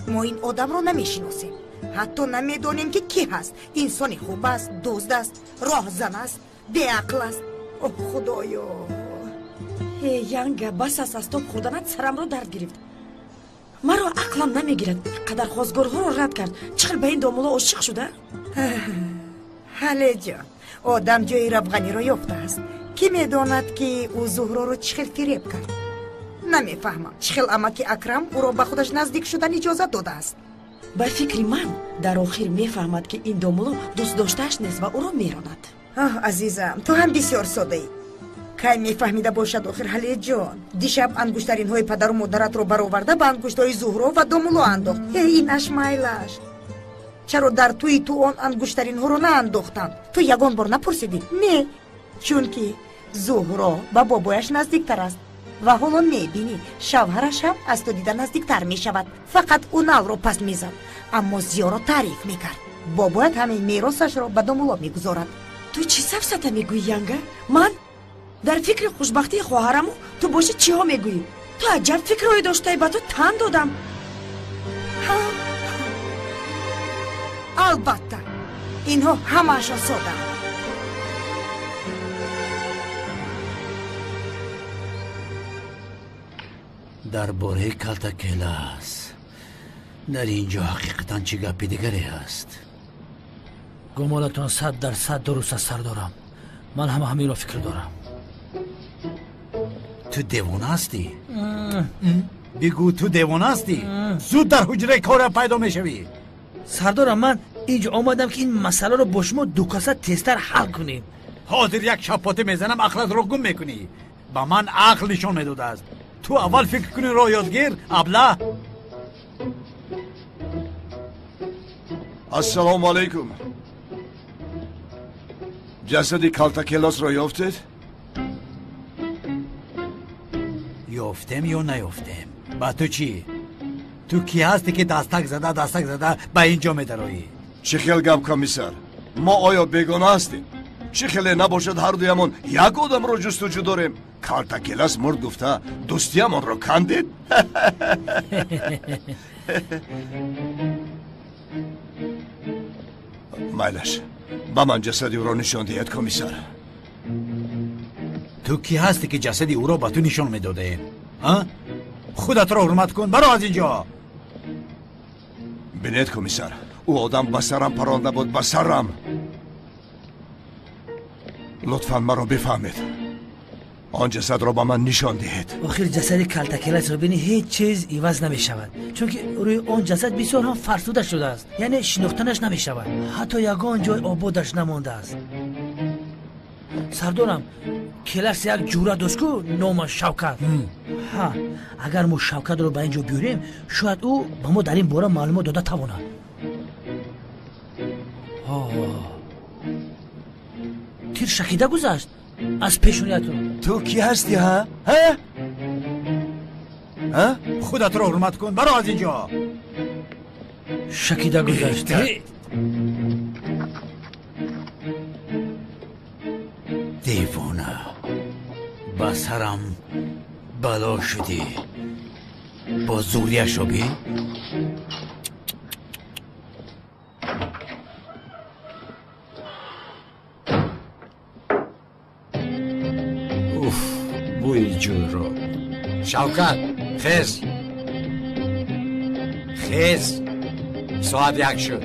ما این آدم رو نمیشناسیم، حتی نمیدونیم که کی هست. انسانی خوب است، دزد است، راهزن است، بیعقل است. خدایا ینگا بس از تو خوردنت سرم رو درد گرفت. مرا عقلم نمیگیرد. قدر خواستگارها رو رد کرد. چقدر به این دامولا عاشق شده؟ حاله جان، آدم جای ربغنی رو یافته است. کی میداند که او زهرا رو چخل فریب کرد؟ نمیفهمم. چخل اما که اکرم او رو به خودش نزدیک شدن اجازه داده است. به فکر من در آخر میفهمد که این دامولا دوست داشتهش نیست و او رو میراند. عزیزم تو هم بسیار ساده ای. کی میفهمیده باشد آخر حاله جان؟ دیشب انگشترین های پدر و مادرت رو برآورده به انگشت های زهرا و دامولا انداخت. اینش مایلش. چرا در توی تو آن انگشترین ها رو نه انداختند؟ تو یگان بار نپرسیدی؟ نه، چون که زهرا با بابایش نزدیکتر است و حالا میبینی شوهرش هم از تو دیدن نزدیکتر میشود. فقط اون رو پس میزد، اما زیا رو تعریف میکرد. بابایت همین میراثش رو به دامولا میگذارد. تو چی سفسطه میگویی ینگا؟ من در فکر خوشبختی خواهرمو تو باشه چی ها میگویی؟ تو عجب فکرهایی داشته به تو تن دادم. البته اینها همه‌شان ساده. در باره کالتا کلاس در اینجا حقیقتا چی گپی دیگری هست؟ گمانتان 100% درست است سردارم. من هم همین رو فکر دارم. تو دیوانه هستی؟ بگو تو دیوانه هستی؟ زود در حجره کار پیدا میشوی. سردارم من اینجا آمدم که این مسئله رو با شما دو کاسه تیزتر حل کنیم. حاضر یک شپاته میزنم عقلت رو گم میکنی. با من عقل نشان میداده است. تو اول فکر کنی رو یادگیر ابله. السلام علیکم. جسد کالتا کلاس رو یافتید؟ یافتم یا نیافتم؟ با تو چی؟ تو کی هستی که دستک زده به اینجا میدرایی؟ چه خیل گپ کمیسر؟ ما آیا بیگانه هستیم؟ چه خیلی نباشد هر دویمون یک آدم رو جستجو داریم. کالتا کلاس مرد گفته دوستیمون رو کندید؟ مایلش با من جسدی او را نشان دهید کمیسر. تو کی هستی که جسدی او را به تو نشان میداده؟ خودت را حرمت کن، برو از اینجا. بینید کمیسر، او آدم به سرم پرانده بود، به سرم. لطفا مرا بفهمید. آن جسد را به من نشان دهید. آخر جسد کالتا کلاس رو بینی هیچ چیز عوض نمی شود، چون که روی آن جسد بسیار هم فرسوده شده است. یعنی شناختنش نمی شود، حتی یگان جای آبادش نمانده است. سردارم کلاس یک جوره دوست کو نام شوکت. اگر ما شوکت رو به اینجا بیاریم شاید او به ما در این باره معلومات داده تواند. تیر شکیده گذشت از پیشونیتون. تو کی هستی ها؟ خودت رو حرمت کن، برو از اینجا. شکیده گذشت. دیوانه با سرم بلا شدی. با زوریش رو بین. بوی جو رو. شوکت خیز خیز ساعت 1 شد.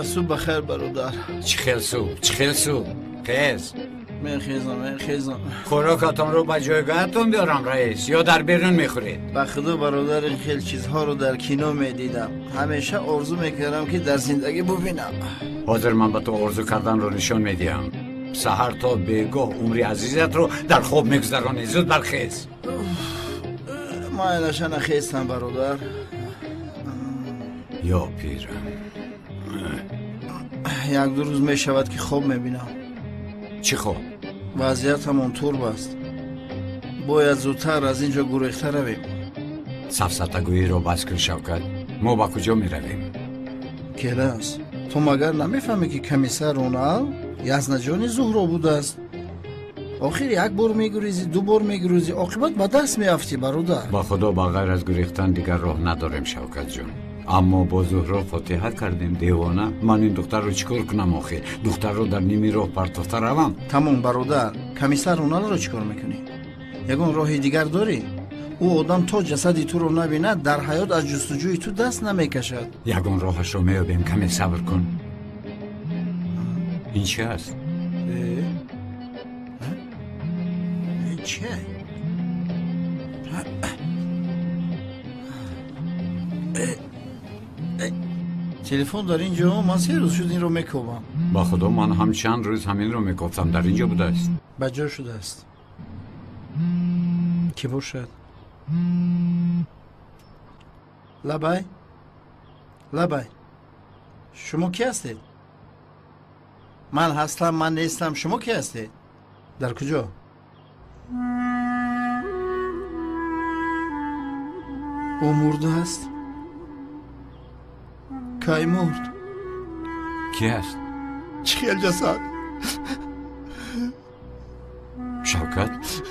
صبح بخیر برادر. چی خیل صبح خیز. میخیزم خوراکتون رو به جایگاهتون بیارم رئیس یا در بیرون میخورید؟ به خدا برادر این خیلی چیزها رو در کینو میدیدم. همیشه آرزو میکردم که در زندگی ببینم. حاضر من به تو آرزو کردن رو نشون میدیم. سحر تا بیگاه عمری عزیزت رو در خواب میگذرانی. زود برخیز. ما اینشا نخیستم برادر. یا پیرم. 1-2 روز میشود که خواب میبینم. چی خوب؟ وضعیت هم اونطور بست. باید زودتر از اینجا گریخته رویم. سفسطگویی رو بس کن شوکت. ما با کجا می رویم؟ کلاس تو مگر نمیفهمی که کمیسر رونال یزنجانی زهرا بوده است؟ آخر 1 بار میگریزی 2 بار میگریزی عاقبت به دست میافتی برادر. با خدا با غیر از گریختن دیگر راه نداریم شوکت جون. اما با زهرا فاتحه کردیم دیوانه. من این دختر رو چیکار کنم آخه؟ دختر رو در نیمی راه پرتافته روم؟ تمام برادر. کمیسر رونال رو چیکار میکنی؟ یگان راه دیگر داری؟ او آدم تا جسدی تو رو نبیند در حیات از جستجوی تو دست نمیکشد. یگان راهش رو میابیم. کمی صبر کن. این چی است؟ این چیه؟ تلفن در اینجا. من 3 روز شد این رو میکوبم. با خدا من هم چند روز همین رو میکفتم. در اینجا بوده است. بجا شده است. کی باشد؟ لبای شما کی هستید؟ من هستم. من نیستم. شما کی هستید؟ در کجا؟ او مرده است؟ کی مرد؟ کی است؟ چیل جسد؟ شوکت؟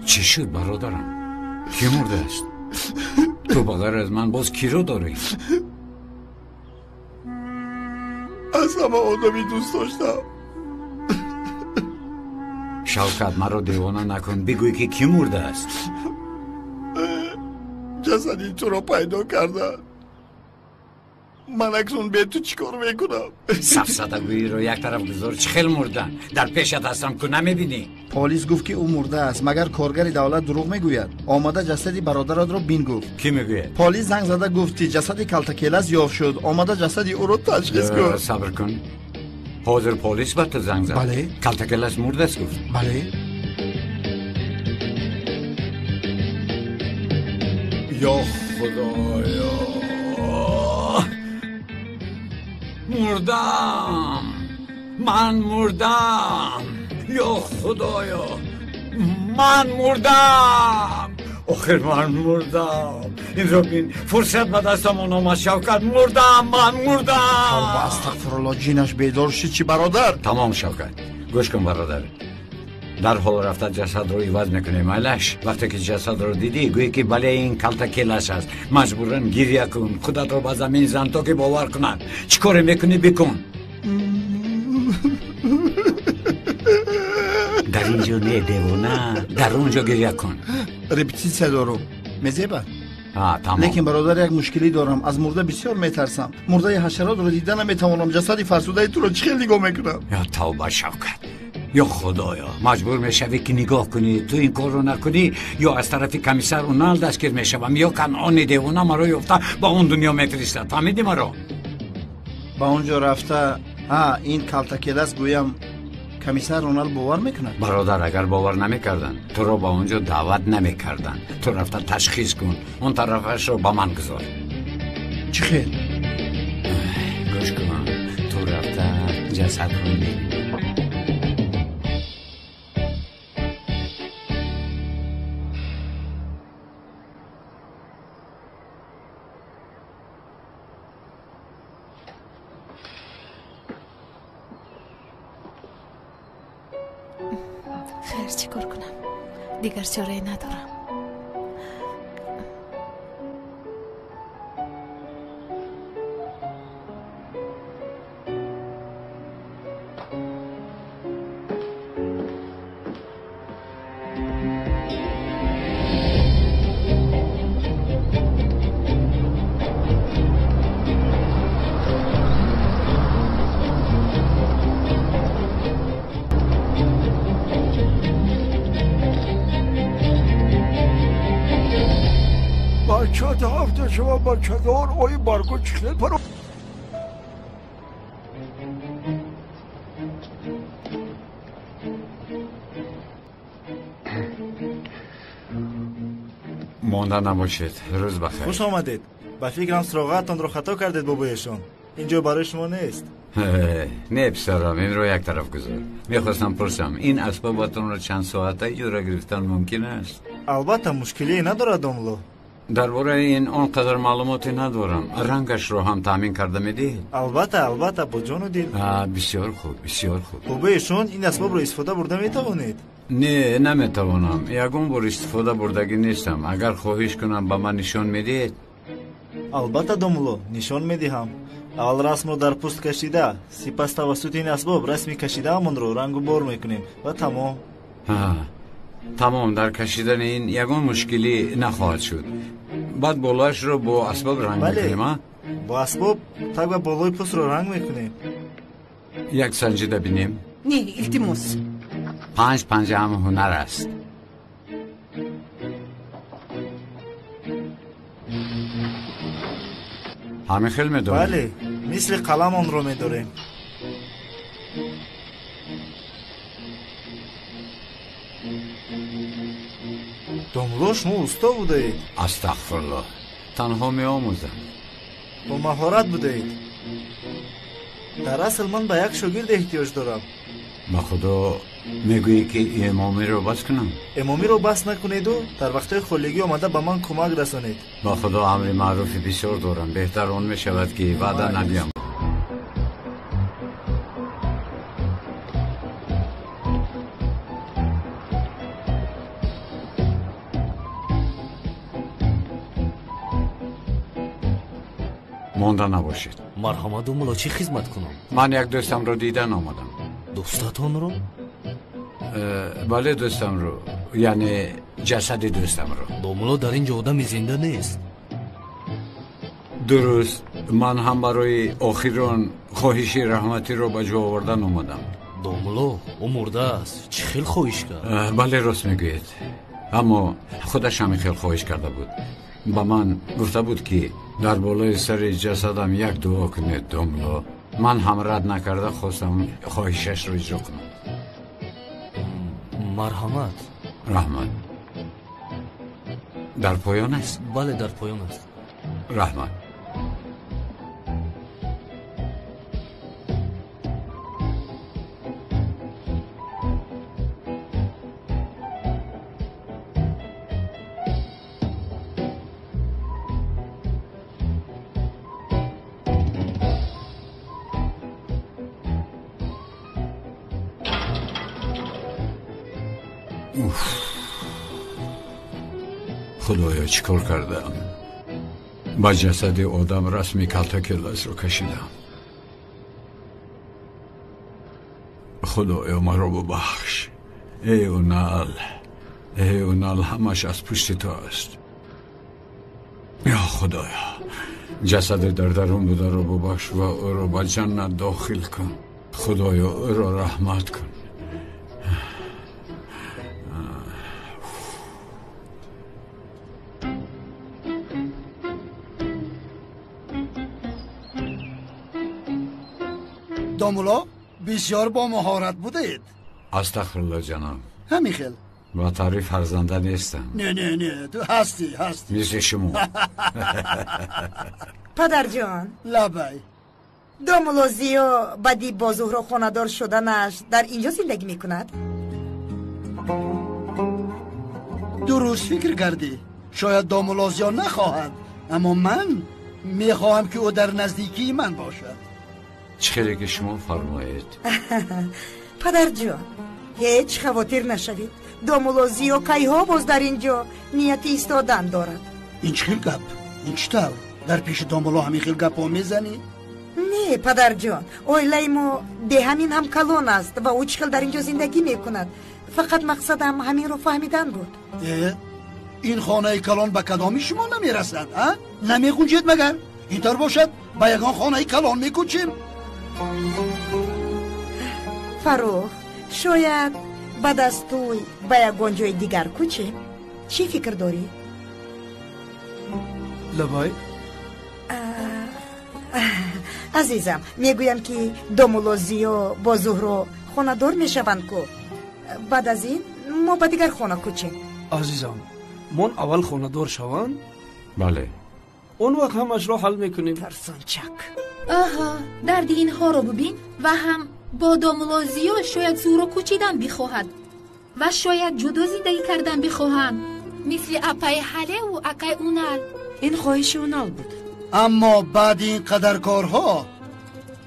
چی شد برادرم؟ کی مرده است؟ تو بغیر از من باز کی رو داری؟ از همه آدمی دوست داشتم. شوکت مرا دیوانه نکن. بگوی که کی مرده است؟ جسدی تو رو پیدا کردن. من اکنون به تو چیکار میکنم؟ سفسطگویی رو یک طرف گذار. چه خیل مردن در پیشت هستم که نمیبینی؟ پلیس گفت که او مرده است. مگر کارگر دولت دروغ میگوید؟ آمده جسد برادرت رو بین گفت. کی میگوید؟ پلیس زنگ زده گفتی جسد کلتکیلس یافت شد. آمده جسد او رو تشخیص کن. صبر کن. حاضر پلیس به تو زنگ زد؟ بله. کلتکیلس مرده است گفت؟ بله. یا خدایا مردم. من مردم. یا خدایا من مردم. آخر من مردم. این رو بین. فرصت به دستم آمد شوکت. مردم. من مردم. استغفرالله. جینش بیدار شد چی برادر؟ تمام شوکت. گوش کن برادر. در حال رفته جسد رو عوض میکنیم. علش وقتی که جسد رو دیدی گویی که بله این کلتکیلس است. مجبورن گریه کن. خودت رو به زمین زن تا که باور کنن. چی کار میکنی بکن. در اینجا نه دیوانه. در اونجا گریه کن. رپتیسیا دارم. مزیبا. تمام. لیکن برادر یک مشکلی دارم. از مرده بسیار میترسم. مرده حشرات رو دیدن نمیتوانم. جسدی فرسوده تو رو چه نگاه میکنم؟ یا توبه شوکت. یا خدایا مجبور میشوی که نگاه کنی. تو این کار رو نکنی یا از طرف کمیسر رونال دستگیر میشوم یا کنعان دیوانه مرا یافته با اون دنیا میفرستد. فهمیدی مرا؟ با اونجا رفته. این کلتکیلس گویم کمیسر رونال باور میکنه؟ برادر اگر باور نمیکردن تو رو با اونجا دعوت نمیکردن. تو رفته تشخیص کن. اون طرفش رو با من گذار. چی خیر؟ گوش کن. تو رفته جسد رو میبینی. خیر چی کار کنم؟ دیگر چاره ندارم. چهت هفته شما بچه‌دار اوی برگو چخیل پرو مانده نباشید. روز بخیر. خوش آمدید. با فکرم سراغتان رو خطا کردید بابایشون. اینجا برای شما نیست. نه پسرم، این رو یک طرف گذار. میخواستم پرسم این اسبابتون رو چند ساعته یورا گرفتن ممکن است؟ البته مشکلی ندارد دوملو. درباره این آنقدر معلوماتی ندارم. رنگش رو هم تامین کرده میدید؟ البته با جان و دل. بسیار خوب، بسیار خوب. بابایشون این اسباب رو استفاده برده میتوانید؟ نه نمیتوانم. یگون بار استفاده بردگی نیستم. اگر خواهش کنم به من نشان میدید؟ البته دوملو، نشان میدهم. اول رسم رو در پوست کشیده، سپس توسط این اسباب رسمی کشیده همون رو رنگ و بار میکنیم و تمام. تمام. در کشیدن این یگان مشکلی نخواهد شد. بعد بالاش رو با اسباب رنگ میکنیم. با اسباب تک و بالای پوست رو رنگ میکنیم. یک سنجیده بینیم. نه التماس. 5 پنجه هم هنر است. همه خیلی میداریم. بله، مثل قلم آن رو میداریم. دوملو شما استا بوده اید؟ استغفرالله، تنها می آموزم. با مهارت بوده اید. در اصل من به یک شاگرد احتیاج دارم. با خدا میگویی که امامی رو بس کنم؟ امامی رو بس نکنید و در وقت خولگی آمده به من کمک رسانید. با خدا امر معروفی بسیار دارم. بهتر اون می شود که وعده ندیم. مانده نباشید. مرحمت دوملو، چی خدمت کنم؟ من یک دوستم رو دیدن آمدم. دوستتون رو؟ بله دوستم رو، یعنی جسد دوستم رو. دوملو در اینجا آدم زنده نیست. درست، من هم برای آخران خواهش رحمتی رو به جا آوردن آمدم. دوملو او مرده است. چه خیلی خواهش کرد؟ بله راست میگوید، اما خودش هم خیلی خواهش کرده بود. با من گفته بود که در بالای سر جسدم یک دعا کنید دوملو. من هم رد نکرده خواستم خواهشش رو اجرا کنم. مرحمت. رحمت در پایان است؟ بله در پایان است. رحمت. خدایا چیکار کردم؟ با جسد آدم رسمی کلتاکلاس رو کشیدم. خدایا ما رو ببخش. ای اونال همش از پشت تو است. یا خدایا جسد در درون بوده رو ببخش و او رو به جنت داخل کن. خدایا او رو رحمت کن. دوملو بسیار با مهارت بودید. استغفرالله جناب. همین خیل. با تعریف هرزنده نیستم. نه تو هستی. مثل شما. پدر جان. لبای دوملو زیو بدی با زهرا خاندار شدنش در اینجا زندگی میکند؟ درست فکر کردی. شاید دوملو زیو نخواهد، اما من میخواهم که او در نزدیکی من باشد. چخیلی که شما فرمایید. پدر جان هیچ خواطر نشوید. دوملو زیو کایها باز در اینجا نیت ایستادن دارد. این چخیل گپ؟ این چطور؟ در پیش دوملو همین خیل گپ ها میزنی؟ نه پدر جان، اویلای ما ده همین هم کلون است و او چخیل در اینجا زندگی میکند. فقط مقصدم همین رو فهمیدن بود. این خانه کلان به کدامی شما نمیرسد؟ نمیگوجید مگر؟ اینطور باشد با یگان خانه کلان میکوچیم. فروخ شاید بعد از توی با یگان جای دیگر کوچیم. چی فکر داری؟ لبای عزیزم میگویم که دومولوزیو با زهرو خانه دار میشوند کو بعد از این ما به دیگر خانه کوچیم. عزیزم من اول خانه دار شوند بله اون وقت همش را حل میکنیم. ترسانچک. آها درد اینها رو ببین و هم با دومولوزیو شاید زهرو کوچیدن بخواهد و شاید جدا زندگی کردن بخواهند مثل اپای حله و اقای اونال. این خواهش اونال بود. اما بعد این قدر کارها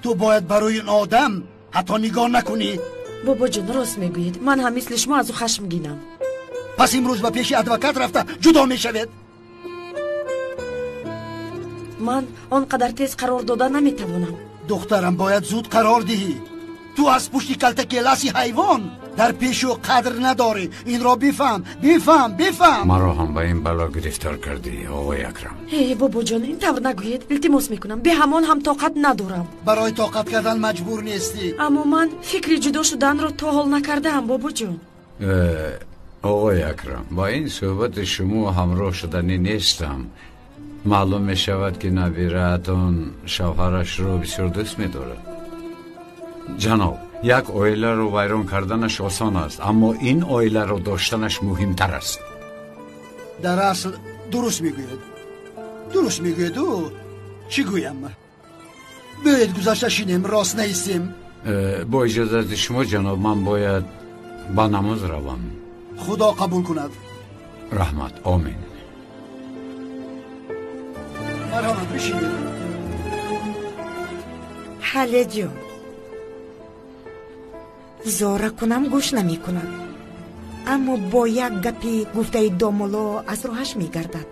تو باید برای این آدم حتی نگاه نکنی. بابا جون راست میگوید، من هم مثل شما از او خشمگینم. پس امروز به پیش ادوکات رفته جدا میشوید. من آنقدر تیز قرار دادن نمیتوانم. دخترم باید زود قرار دهی. تو از پشت کلتک لاسی حیوان در پیش و قدر نداری. این را بفهم. مرا هم به این بلا گرفتار کردی آقای اکرم. هی بابا جان این طور نگوید، التماس میکنم، به همان هم طاقت ندارم. برای طاقت کردن مجبور نیستی. اما من فکر جدا شدن را تا حال نکردم بابا جان. آقای اکرم با این صحبت شما همراه شدنی نیستم. معلوم می شود که نبیره‌تان شوهرش را بسیار دوست می دارد. جناب یک عائله رو ویران کردنش آسان است اما این عائله رو داشتنش مهمتر است. در اصل درست میگوید او چی گویم؟ باید گذشته شینیم راست نیستیم. با اجازت شما جناب من باید با نماز روم. خدا قبول کند. رحمت آمین. مرحمت بشینید. حله جون زوره کنم گوش نمی کنم اما با یک گپی گفته دومولو از روحش می گردد.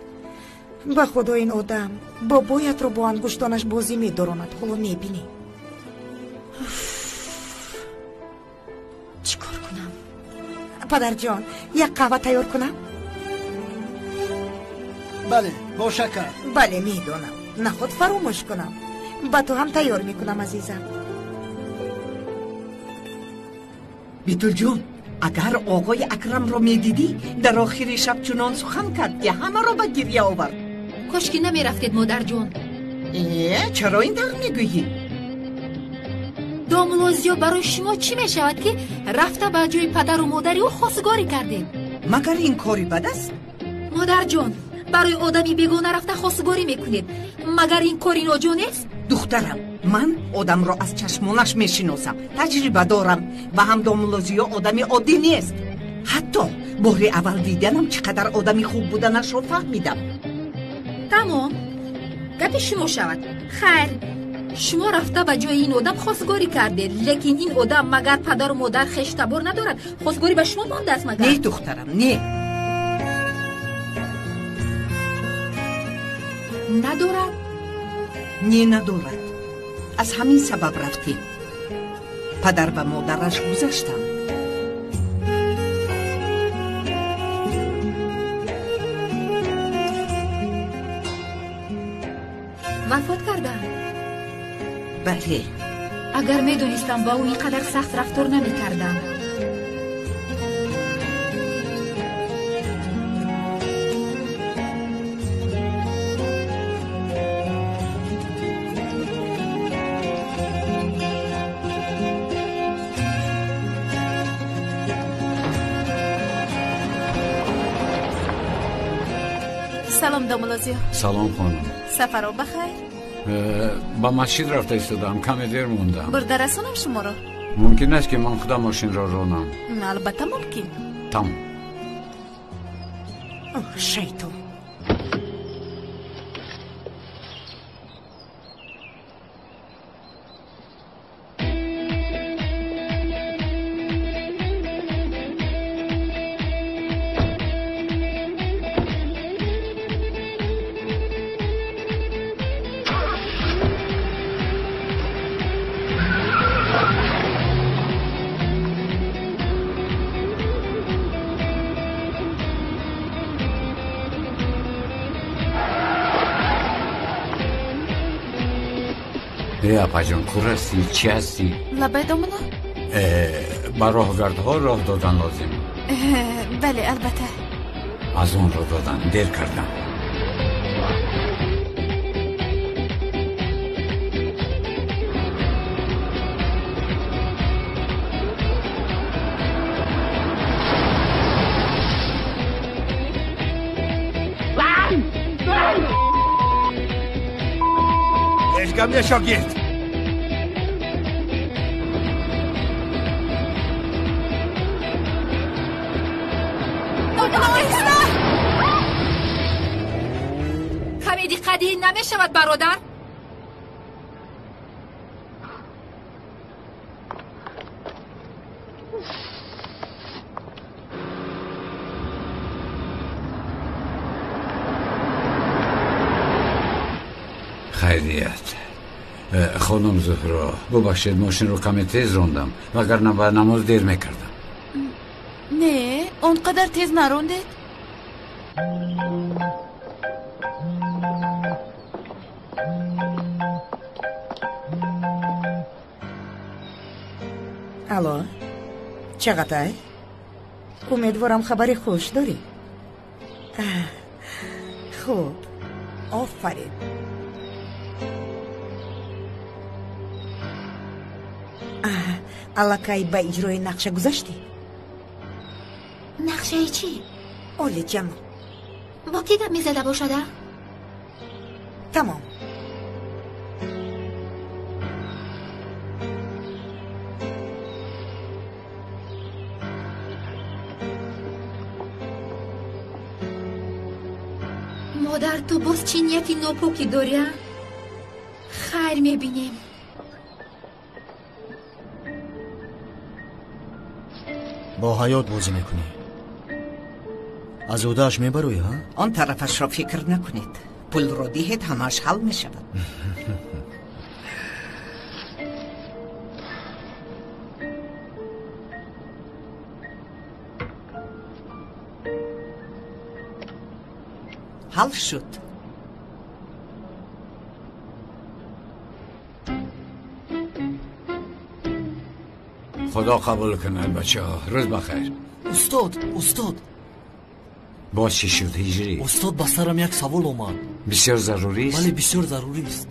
به خدا این آدم با بایت رو با انگشتانش بازی می داراند. حالا می بینی چی کار کنم؟ پدر جان یک قهوه تیار کنم؟ بله با شکر. بله می دانم نخود فراموش کنم. با تو هم تیار می کنم عزیزم. بیتول جون اگر آقای اکرم رو میدیدی در آخر شب چنان سخن کرد که همه رو به گریه آورد. کاش که نمی رفتید مادر جون. چرا این در میگویی؟ دومولوزیو برای شما چی می شود که رفته به جای پدر و مادری و خواستگاری کرده؟ مگر این کاری بد است؟ مادر جون برای آدمی بیگانه رفته خواستگاری میکنید مگر این کاری ناجا نیست؟ دخترم من آدم را از چشمانش میشناسم، تجربه دارم و هم دومولوزیو آدمی عادی نیست. حتی بار اول دیدنم چقدر آدمی خوب بودنش رو فهمیدم. تمام گپ شما شود. خیر شما رفته به جای این آدم خواستگاری کرده لیکن این آدم مگر پدر و مادر خشتبار ندارد؟ خواستگاری به شما مانده است مگر؟ نه دخترم نه. ندارد؟ نه ندارد. از همین سبب رفتیم. پدر و مادرش گذشتم. وفات کردن؟ بله. اگر میدونستم با او اینقدر سخت رفتار نمی کردم. سلام دومولوزیو. سلام خانم. سفر رو بخیر. با مسجد رفته ایستادم کمی دیر موندم. برده رسونم شما رو؟ ممکن است که من خودم ماشین را رانم. البته ممکن. تمام. شیطان. اپا جان کور هستی؟ چی هستی؟ لبه دومولو؟ با راهگردها راه دادن لازم. بله البته. از اون راه دادن دیر کردم. میگم یه شاگرد. کمی دقتی نمیشود برادر؟ خیریت. خانم زهرا ببخشید ماشین رو کمی تیز راندم وگرنه به نماز دیر میکردم. نه اونقدر تیز نراندید؟ الو چقدر؟ امیدوارم خبری خوش داری. خوب آفرین. الکی با اجرای نقشه گذاشتی؟ نقشه چی؟ اولی جمع با کی دم میزده باشده؟ تمام. مادر تو باز چی نیتی ناپاکی داری؟ خیر میبینیم. با حیات بازی میکنی. از اودهش میبروی ها؟ آن طرفش را فکر نکنید. پول را دهید همش حل میشود. حل شد. خدا قبول کنه بچه ها. روز بخیر. استاد باز چی شد هجری؟ استاد با سرم یک سوال اومد. بسیار ضروری است؟ بله بسیار ضروری است.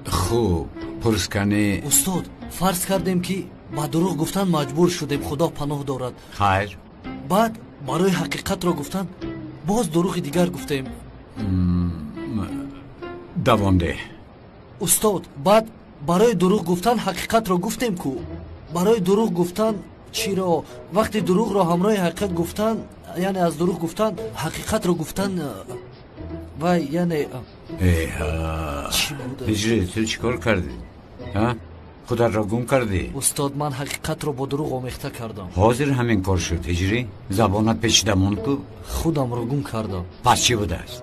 خوب پرس کنی. استاد فرض کردیم که با دروغ گفتن مجبور شدیم، خدا پناه دارد. خیر. بعد برای حقیقت را گفتن باز دروغ دیگر گفتیم. دوام ده. استاد بعد برای دروغ گفتن حقیقت را گفتیم کو برای دروغ گفتن چرا وقتی دروغ را همراه حقیقت گفتن یعنی از دروغ گفتن حقیقت را گفتن و یعنی هجری تو چیکار کردی؟ ها؟ خودت را گم کردی؟ استاد من حقیقت را با دروغ آمیخته کردم. حاضر همین کار شد هجری؟ زبانت پیچیده ماند کو؟ خودم را گم کردم. پس چی بوده است؟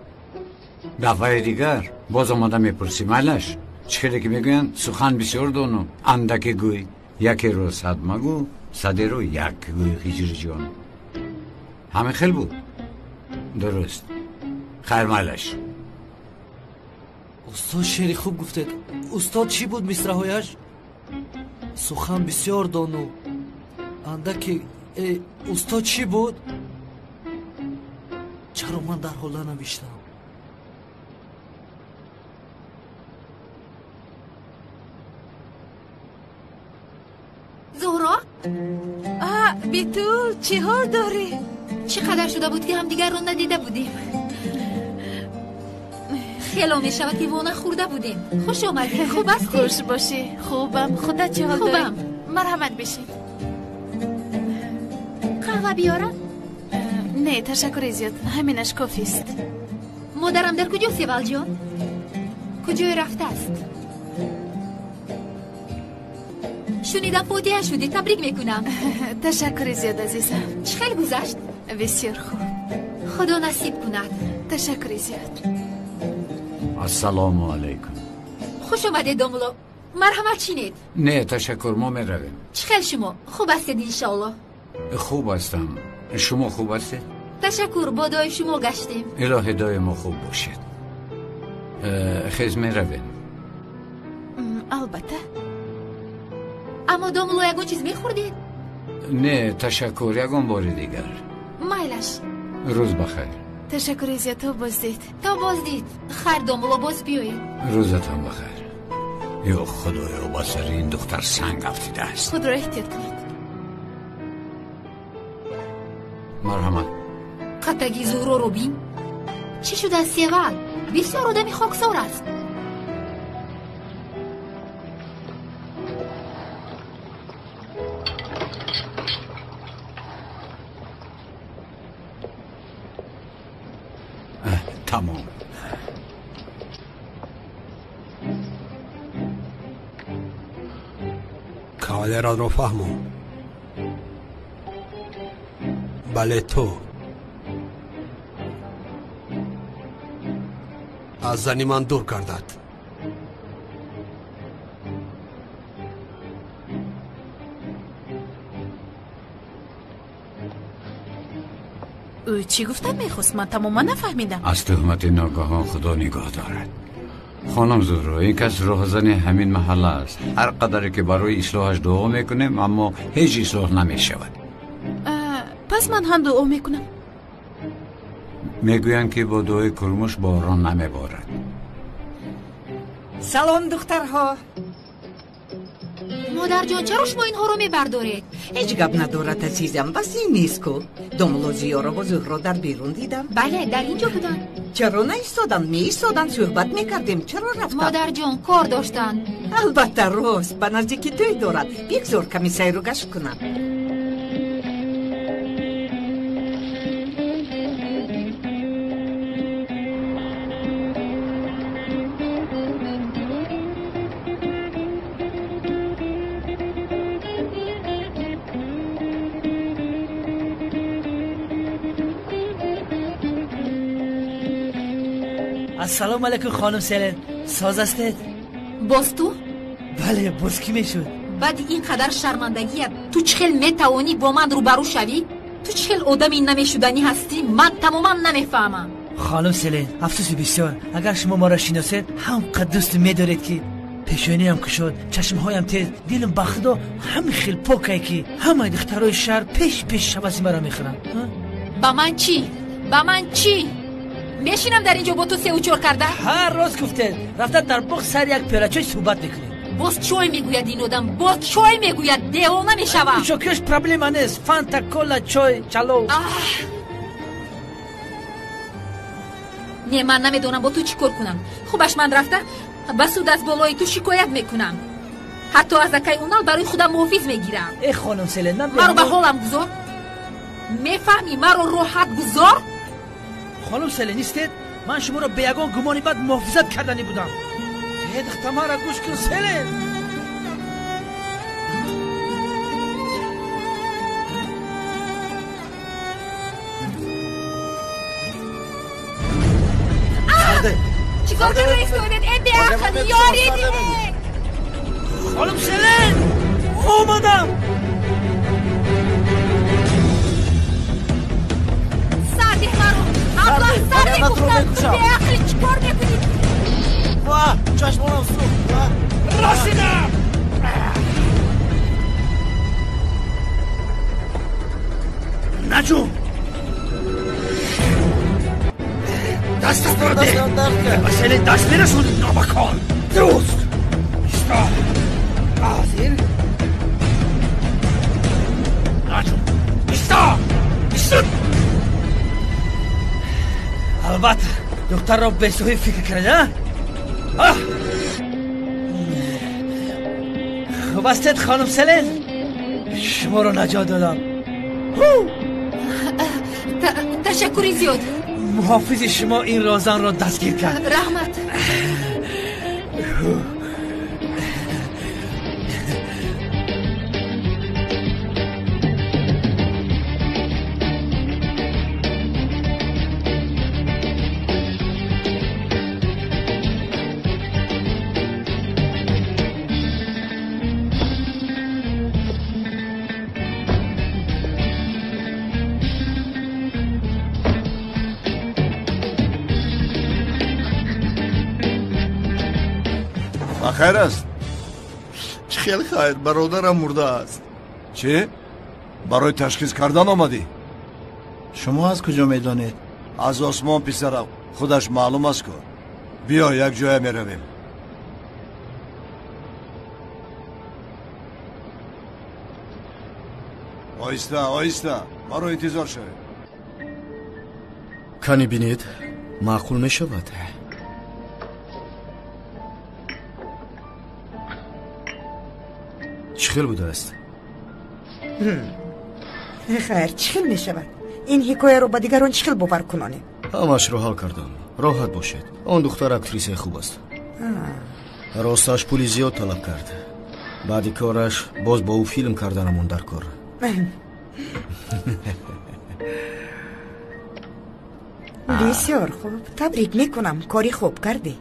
دفعه دیگر باز آمده میپرسی مالش چخیلی که میگوین سخن بسیار دانو اندکی گوی یکی رو صد مگو صدی رو یک گوی هجری جان. همه خیل بود. درست. خیر مالش. استاد شعری خوب گفتید. استاد چی بود مصرع‌هایش؟ سخن بسیار دانو اندکی. استاد چی بود؟ چرا من در حال ننوشتم؟ زهرا؟ بیتول چی حال داری؟ چقدر شده بود که هم دیگر رو ندیده بودیم. خیلی می شود که وانه خورده بودیم. خوش آمدی. خوب هستی؟ خوش باشی. خوبم. خودت چی حال داری؟ خوبم. مرحمت بشی. قهوه بیارم؟ نه تشکر زیاد. همینش کافی است. مادرم در کجا سیوال جان؟ کجای رفته است؟ شنیدم فوتیه شدی. تبریک میکنم. تشکر زیاد عزیزم. چه خیلی گذشت؟ بسیار خوب. خدا نصیب کند. تشکر زیاد. السلام علیکم. خوش آمده دوملو. مرحمت چینید؟ نه تشکر ما میرویم. چه خیلی شما؟ خوب هستید انشالله؟ خوب هستم. شما خوب هستید؟ تشکر با دای شما گشتیم. الهی دای ما خوب باشید. خیز میرویم. البته. اما دوملو یکون چیز میخوردید؟ نه تشکر یکون بار دیگر. مایلش. روز بخیر. تشکر زیاد. تا بازدید. تا بازدید. خیر دوملو باز بیایید. روزتان بخیر. یا خدایا با سر این دختر سنگ افتیده است. خود را احتیاط کنید. مرحمت. قطعی زهرا رو بین. چی شده از سیوال؟ بسیار آدمی خاکسار است. تمام. کاوالران رو فهمو. بله تو از زنی من دور گردد. او چی گفتن میخواست؟ من تماما نفهمیدم. از تهمت ناگهان خدا نگاه دارد. خانم زهرا، این کس راهزن همین محله است. هر قدری که برای اصلاحش دعا میکنیم اما هیچ اصلاح نمیشود. پس من هم دعا میکنم. میگویند که با دعای کرموش باران نمیبارد. سلام دخترها. مادر جان چرا شما اینها رو میبردارید؟ هیچ گپ ندارد عزیزم، بس این نیست که داملوزیا و زهرا در بیرون دیدم. بله در اینجا بودن. چرا نیستادن؟ میایستادن صحبت میکردیم. چرا رفتن؟ مادر جان کار داشتن. البته راست، به نزدیکی توی دارد. بگذار کمی سیر و گشت کنم. السلام علیکم خانم سلن. ساز هستید؟ باز تو؟ بله باز کی میشود؟ بعد اینقدر شرمندگیت تو چخل میتوانی با من روبرو شوی؟ تو چخل آدمی نمیشدنی هستی؟ من تماما نمیفهمم. خانم سلن افسوس بسیار، اگر شما ما را شناسید همقدر دوست میدارید که پیشانی هم کشود، چشمهایم تیز، دلم بخدا همین خیل پاکه که همه دخترای شهر پیش شبازی مرا میخورن. با من چی؟ با من چی؟ میشینم در اینجا با تو سه و چور کرده؟ هر روز گفته رفته در باغ سر یک پیاله چای صحبت میکنه. باز چای میگوید این آدم، باز چای میگوید، دیوانه میشوم. چوکش پرابلم نیست، فانتا کولا چای چالو. نه من نمیدونم با تو چی کار کنم. خوبش من رفته بسود از بالای تو شکایت میکنم، حتی از اکای اونال برای خودم محافظ میگیرم. ای خانم سلن من مرا به حالم گذار. میفهمی مرا راحت گذار. خانم سلن نیستید؟ من شما را به یگان گمانی بعد محافظت کردنی بودم. هی دختم را گوش کن سلن. چیکار کنم ایستادید؟ ای بیاخل یاری دیگه. خانم سلن اومدم. سرده مرو ابلا سرده گفتم تو بیاخلی چیکار میکنی؟ واه چشمانم سوخت. رسیدم. نجوم دست داده مسئله دست برسون نابکان. درست ایستا حاضر. نجوم ایستا البته دکتر را به صحیح فکر کرده. خوب استید خانم سلن، شما را نجات دادم. تشکری زیاد. محافظ شما این رازن را دستگیر کرد. رحمت. خیر است. خیلی خیر، برادرم مرده است. چه؟ برای تشخیص کردن آمدی؟ شما از کجا میدانید؟ از آسمان پسرم، خودش معلوم است که. بیا یک جای می رویم. آیسته برای انتظار شوید. کانی بینید معقول می شود. چخیل بوده است؟ خیر چخیل می شود. این حکایه رو با دیگران چخیل باور کنانیم. همش رو حال کردم. راحت باشید. اون دختر اکتریس خوب است. راستش پولی زیاد طلب کرد. بعد کارش باز با او فیلم کردنمون در کار. بسیار خوب. تبریک میکنم. کاری خوب کردی.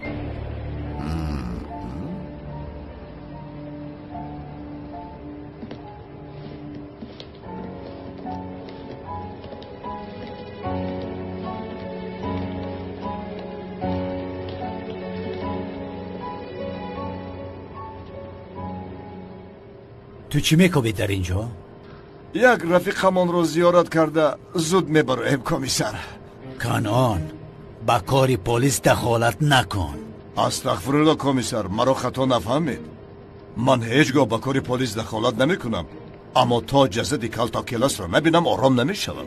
تو چی میکنی در اینجا؟ یک رفیقمون رو زیارت کرده زود میبرم کمیسر. کانون با کاری پلیس دخالت نکن. استغفرالله کمیسر، مرا خطا نفهمید. من هیچگاه با کاری پلیس دخالت نمی کنم، اما تا جسد کالتا کلاس رو نبینم آرام نمیشوم.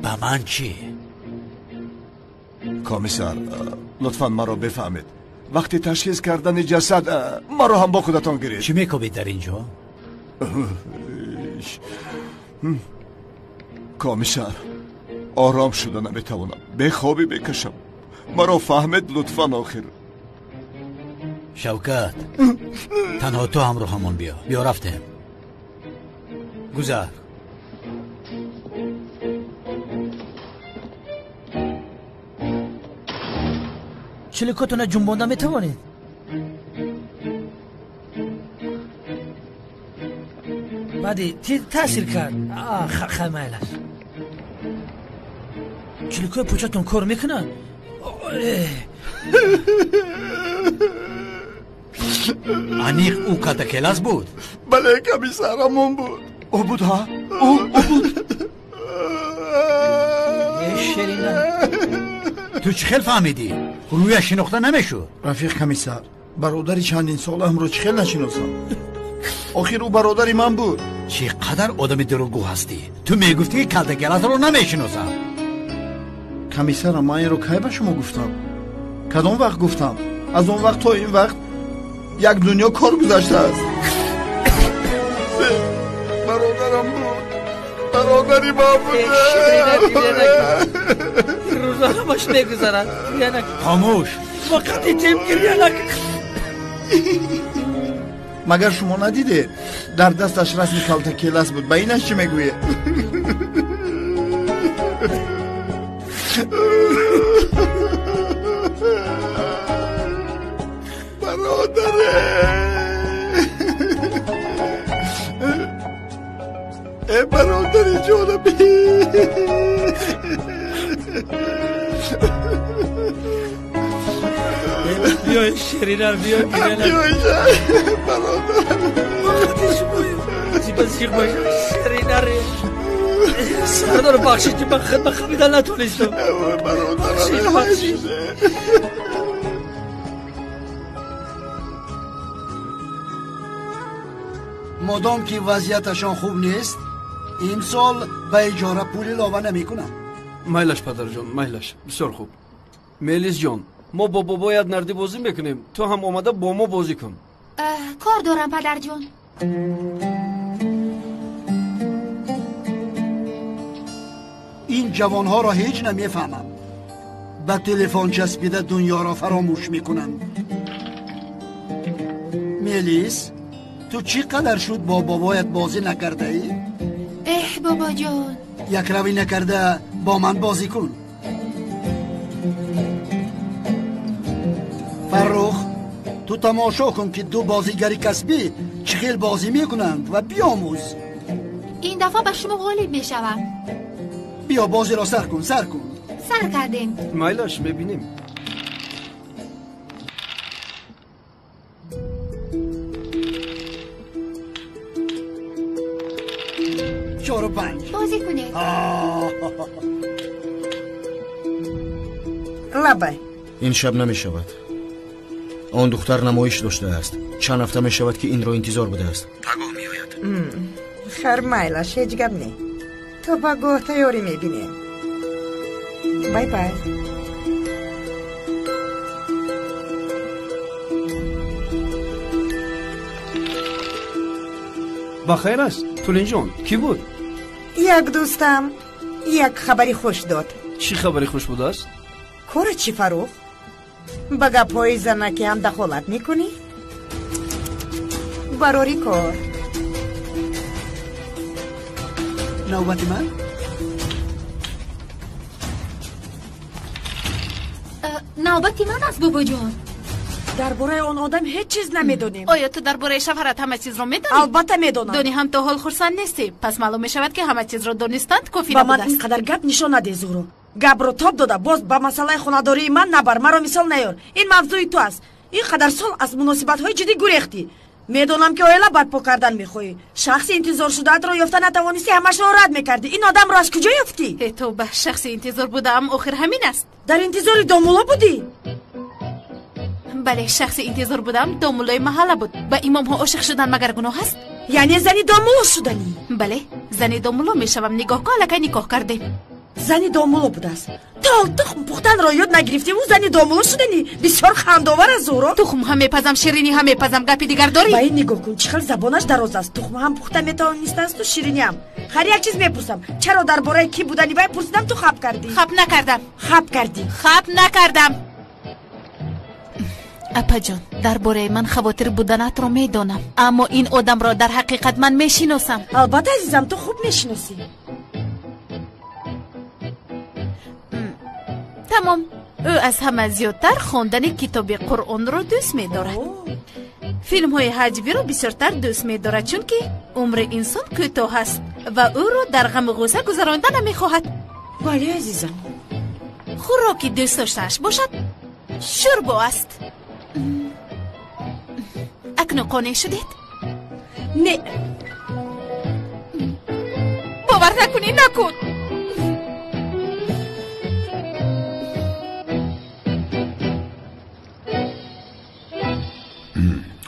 با من چی؟ کمیسر لطفا مرا بفهمید. وقتی تشخیص کردن جسد مرا هم با خودتان گیرید. چی میکنید در اینجا؟ کمیسر آرام شده نمیتوانم، به خوابی بکشم. مرا فهمید لطفا آخر. شوکت تنها تو همراه همون بیا رفتیم. گذر. چلیکاتون جنبانده میتوانید؟ بعدی تاثیر کرد. خمیل است. چلیکای پوچتون کار میکنن؟ انیق او کالتا کلاس بود؟ بله کمیسر همون بود. او بود ها؟ او بود. تو چه خیل فهمیدی؟ روی شناخته نمیشد. رفیق کمیسر، برادری چندین سال هم رو چه خیل نشناسم. آخر او برادری من بود. چقدر آدم دروغگو هستی؟ تو میگفتی که کالتا کلاس رو نمیشناسم. کمیسر من این رو کی به شما گفتم؟ کدام وقت گفتم؟ از اون وقت تا این وقت یک دنیا کار گذشته است. برادرم بود. برادری ما بوده. روزا همش میگذرد. خاموش. وقتی تیم گریه نکن. مگر شما ندیده در دستش رسم کالتا کلاس بود؟ به اینش چی میگویه؟ برادره ای برادری جانبی. بیای شرینر بیای گریه نکن. بیای برادرم. زیبا زیر باشه شرینر. سردار بخشید که من خدمت خمیدن نتونستم. بخشید. مادام که وضعیتشان خوب نیست این سال به اجاره پولی لابه نمی کنم. میلش پدر جان، میلش بسیار خوب. میلیس جان، ما با بابایت نردی بازی میکنیم، تو هم آمده با ما بازی کن. کار دارم پدر جان. این جوانها را هیچ نمیفهمم. به تلفن چسبیده دنیا را فراموش میکنن. میلیس تو چی قدر شد با بابایت بازی نکرده ای؟ بابا جان یک روی نکرده با من بازی کن. فرخ تو تماشا کن که دو بازیگری کسبی چخیل بازی میکنند و بیاموز. این دفعه به شما غالب میشوم. بیا بازی را سر کن. سر کردیم. میلش ببینیم. 4 و 5 بازی کنید. لبای این شب نمی شود. آن دختر نمایش داشته است. چند هفته می شود که این را انتظار بوده است. پگاه می آید. خیر میلش هیچ گپ نی. تو پگاه تیاری می بینیم. بای بای. بخیر است تولین جان، کی بود؟ یک دوستم یک خبری خوش داد. چی خبری خوش بود است؟ کار چی فروخ؟ به گپ‌های زنکی هم دخالت میکنی؟ براری کار نوبت من؟ نوبت من است بابا جان. درباره آن آدم هیچ چیز نمیدونیم. آیا تو درباره شوهرت همه چیز رو میدونی؟ البته میدونم. دونی هم تا حال خرسند نیستی، پس معلوم میشود که همه چیز رو دونستند کافی با نبوده من است. اینقدر گپ نشان نده زورو. گپ رو تاب داده باز با مسئله خانه‌داری من نبر، مرا مثال نیار. این موضوع تو است. این قدر سال از مناسبت‌های جدی گریختی. میدونم که اویلا برپا کردن میخوای. شخصی انتظار شده‌ات رو یافته نتوانستی، همش رو رد میکردی. این آدم رو از کجا یافتی؟ تو به شخصی انتظار بودم، آخر همین است. در انتظار دامولا بودی؟ بله، شخصی انتظار بودم، دامولای محله بود. به امام ها عاشق شدن مگر گناه است؟ یعنی زنی دامولا شدنی؟ بله، زنی دامولا میشوم. نگاه کن، لکه نکاح کردیم. زنی دامولا بود است. تخم پختن را یاد نگرفتی و زنی دامولا شدنی؟ بسیار خندآور است زورا. تخم هم میپزم، شیرینی هم میپزم، گپی دیگر داری؟ با این نگاه کن، چقدر زبانش دراز است. تخم هم پخته میتوانست است و شیرینی هم. هر یک چیز میپرسم. چرا درباره کی بودنی باید پرسیدم تو خب کردی؟ خب نکردم. خب کردی؟ خب نکردم. اپا جان، درباره من خواطر بودنت رو میدونم، اما این آدم را در حقیقت من میشناسم. البته عزیزم، تو خوب میشناسی. تمام. او از همه زیادتر خواندن کتاب قرآن رو دوست می‌دارد. فیلم های حجوی رو بسیارتر دوست می‌دارد، چون که عمر انسان کوتاه است و او رو در غم و غصه گذراندن نمی‌خواهد. بله عزیزم. خوراکی دوست داشته‌اش باشد شوربا است. اکنون قانع شدید؟ نه. باور نکنی، نکن.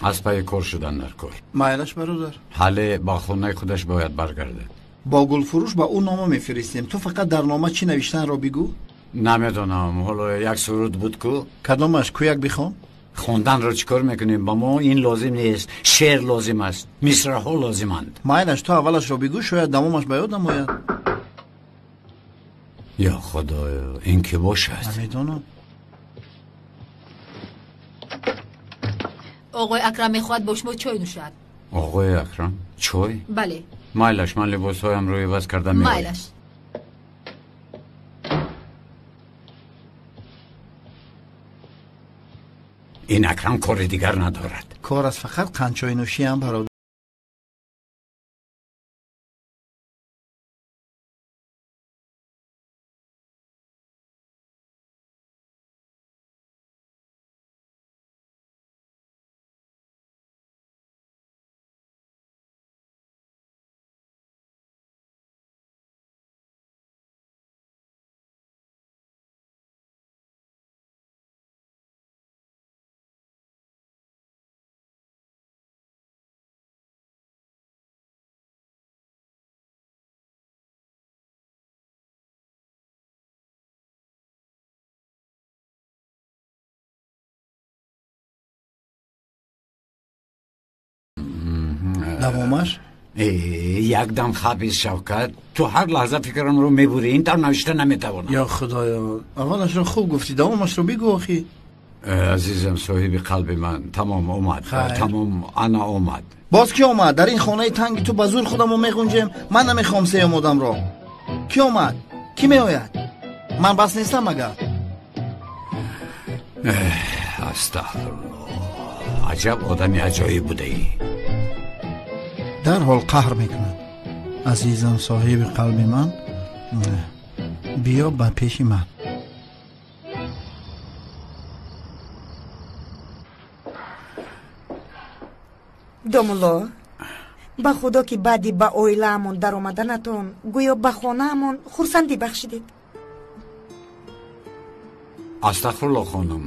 از پای کار شدن در کار. مایلش برادر. حالا با خونه خودش باید برگرده. با گلفروش با اون نامه میفرستیم. تو فقط در نامه چی نوشتن را بگو. نمیدونم، حالا یک سرود بود کو. کدامش کو یک بخوام؟ خوندن رو چیکار میکنیم؟ با ما این لازم نیست، شعر لازم است، مصرع ها لازمند. مایلش تو اولش را بگو، شاید دمامش به یادم آید. یا خدایا، این که باشد. نمیدونم. آقای اکرم میخواد با شما چای نوشد. آقای اکرم چای؟ بله. مایلش، من لباس هایم رو عوض کردم میایم. مایلش. این اکرم کار دیگر ندارد. کار از فقط قنچای نوشی هم برادر. دوامش؟ یک دم خبیز شوکت، تو هر لحظه فکرم رو میبوری، این در نوشته نمیتوانم. یا خدایا، اولش رو خوب گفتی، دوامش رو بگو آخی. عزیزم، صاحب قلب من، تمام اومد. تمام انا اومد. باز کی اومد؟ در این خانه تنگی تو بزور خودم رو میگنجم. من نمیخوام سیم آدم رو. کی اومد؟ کی میآید؟ من بس نیستم مگر؟ استغفرالله، عجب آدمی عجایب بوده ای. در حال قهر میکنم. عزیزم، صاحب قلب من، بیا با پیش من. دامولا، با خدا که بعدی با اویله‌مون در آمدنتون گویا با خانه‌مون خرسندی بخشیدید. استغفرالله خانم.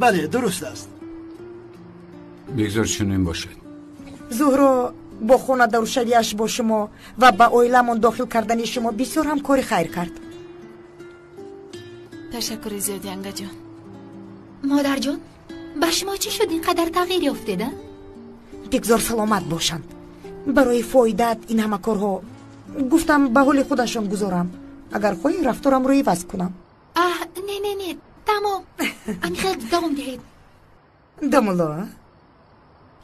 بله، درست است. بگذار چنین باشد. زهرا با خانه در شویش با شما و با اویله‌مون داخل کردن شما بسیار هم کاری خیر کرد. تشکر زیادی انگا جان. مادر جان، با شما چی شد اینقدر تغییری افتاده؟ بگذار سلامت باشند. برای فایدت این همه کارها گفتم به حال خودشان گذارم. اگر خواهی رفتارم رو عوض کنم. نه امی خیلی دوام دهید домуло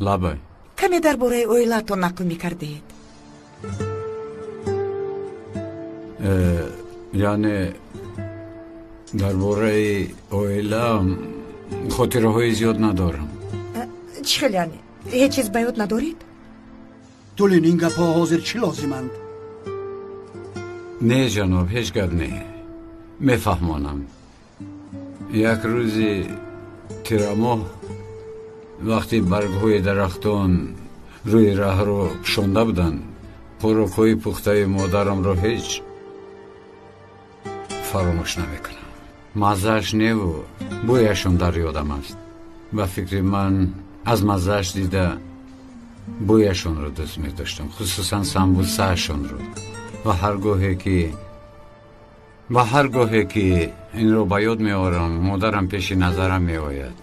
лабай каме дар бораи оилаатон нақл мекардед яъне дар бораи оилаам хотираҳои зиёд надорам чӣ хел яъне ҳеҷ чиз ба ёд надоред тулин ин гапҳо ҳозир чӣ лозиманд не ҷаноб ҳеҷ гап не мефаҳмонам як рӯзи тирамоҳ вақти баргҳои дарахтон рӯи раҳро пӯшонда буданд хӯрокҳои пухтаи модарамро ҳеҷ фаромӯш намекунам маззааш неву бӯяшон дар ёдам аст ба фикри ман аз маззааш дида бӯяшонро дӯст медоштам хусусан самбусаашонро ва ҳар гоҳе ки инро ба ёд меорам модарам пеши назарам меояд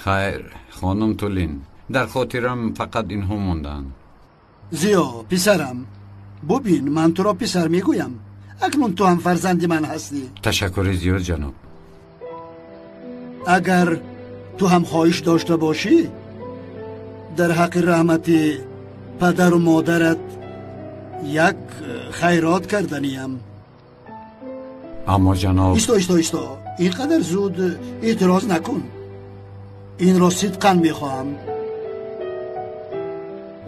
хайр хонум тулин дар хотирам фақат инҳо монданд зиё писарам бубин ман туро писар мегӯям акнун ту ҳам фарзанди ман ҳастӣ ташаккури зиёд ҷаноб агар ту ҳам хоҳиш дошта бошӣ дар ҳаққи раҳмати падару модарат як хайрот карданиям аммо ҷаноб исто ин қадар зуд эътироз накун инро сидқан мехоҳам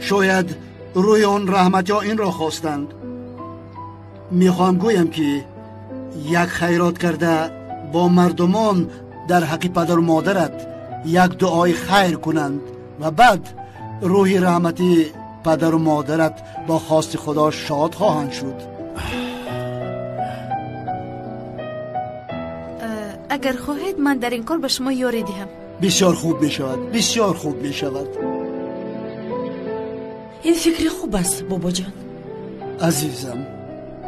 шояд рӯи он раҳматиҳо инро хостанд мехоҳам гӯям ки як хайрот карда бо мардумон дар ҳаққи падару модарат як дуои хайр кунанд ва баъд рӯҳи раҳмати падару модарат бо хости худо шод хоҳанд шуд агар хоҳед ман дар ин кор ба шумо ёрӣ диҳам бисёр хуб мешавад бисёр хуб мешавад ин фикри хуб аст бобоҷон азизам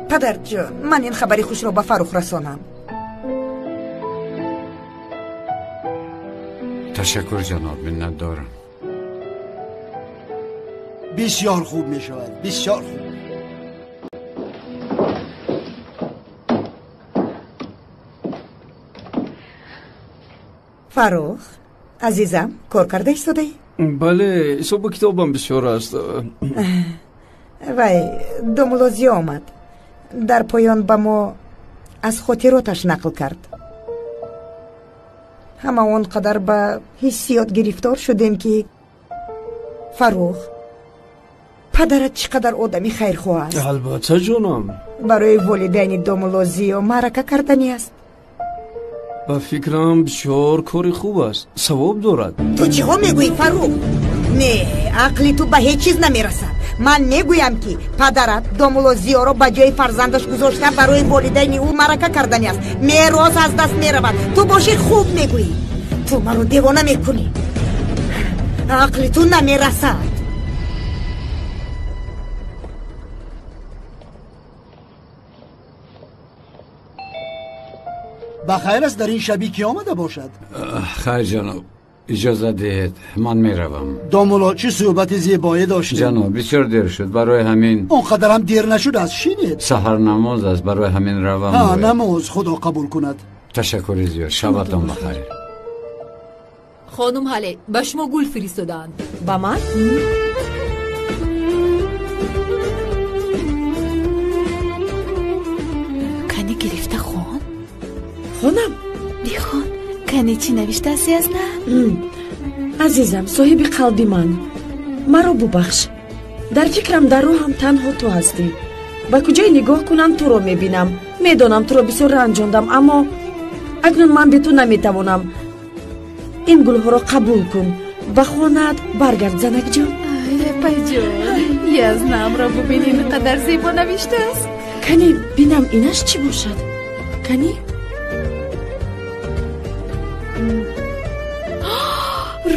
падарҷон ман ин хабари хушро ба фарух расонам ташаккур ҷаноб миннат дорам бисёр хуб мешавад бисёр хуб фарух азизам кор карда истодаӣ бале ҳисобу китобам бисёр аст вай домулозӣ омад дар поён ба мо аз хотироташ нақл кард ҳама он қадар ба ҳиссиёт гирифтор шудем ки фарух падарат чӣ қадар одами хайрхоҳ аст албатта ҷонам барои волидайни домулозиё маърака кардани аст ба фикрам бисёр кори хуб аст савоб дорад ту чиҳо мегӯӣ фарух не ақли ту ба ҳеҷ чиз намерасад ман мегӯям ки падарат домулозиёро ба ҷои фарзандаш гузошта барои волидайни ӯ маърака кардани аст мерос аз даст меравад ту бошӣ хуб мегӯӣ ту маро девона мекунӣ ақли ту намерасад ба хайр аст дар ин шаби ки омада бошад хайр ҷаноб иҷоза диҳед ман меравам домуло чӣ суҳбати зебое доштем ҷаноб бисёр дер шуд барои ҳамин он қадар ҳам дер нашудааст шинед саҳар намоз аст барои ҳамин равам намоз худо қабул кунад ташаккури зиёд шабатон бахайр خانم حله به شما گل فرستادند با من؟ کنی گرفته خون؟ خونم؟ بیخون کنی چی نوشته هستی از نه؟ عزیزم صاحب قلبی من مرا ببخش در فکرم در روحم تنها تو هستی با کجای نگاه کنم تو رو میبینم میدانم تو رو بسیار رنجاندم اما اکنون من به تو نمیتوانم این گلها را قبول کن و خانه‌ات برگرد زنک جان رپای جان یزنم را ببینی اینقدر زیبا نوشته است کنی بینم اینش چی باشد کنی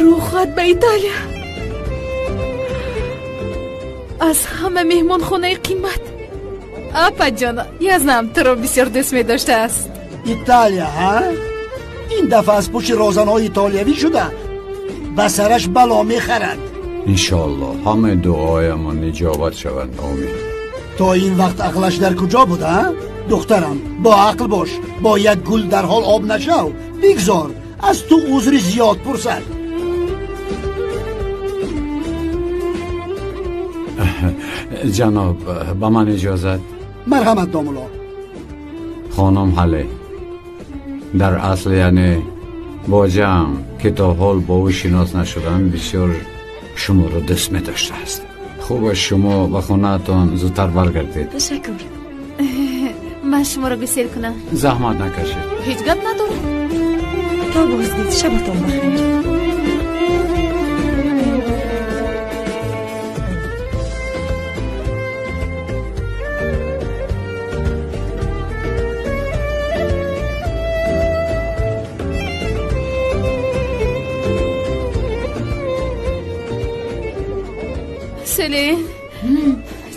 روخت به ایتالیا از همه مهمان خونه قیمت اپا جان یزنم تو را بسیار دوست می داشته است ایتالیا ها؟ این دفعه از پشت روزنهای ایتالیوی شده به سرش بلا میخرد انشالله همه دعایمان اجابت شوند آمین تا این وقت عقلش در کجا بوده؟ دخترم با عقل باش، با یک گل در حال آب نشو. بگذار از تو عذر زیاد پرسد. جناب با من اجازت. مرحمت دامولا. خانم حله در اصل یعنی باجم که تا حال با او شناس نشدم بسیار شما رو دست می داشته است. خوب شما و خونه‌تان زودتر برگردید. تشکر. من شما رو گسیل کنم. زحمت نکشید. هیچ گپ نداره. تا بازدید. شبتون بخیر. سلین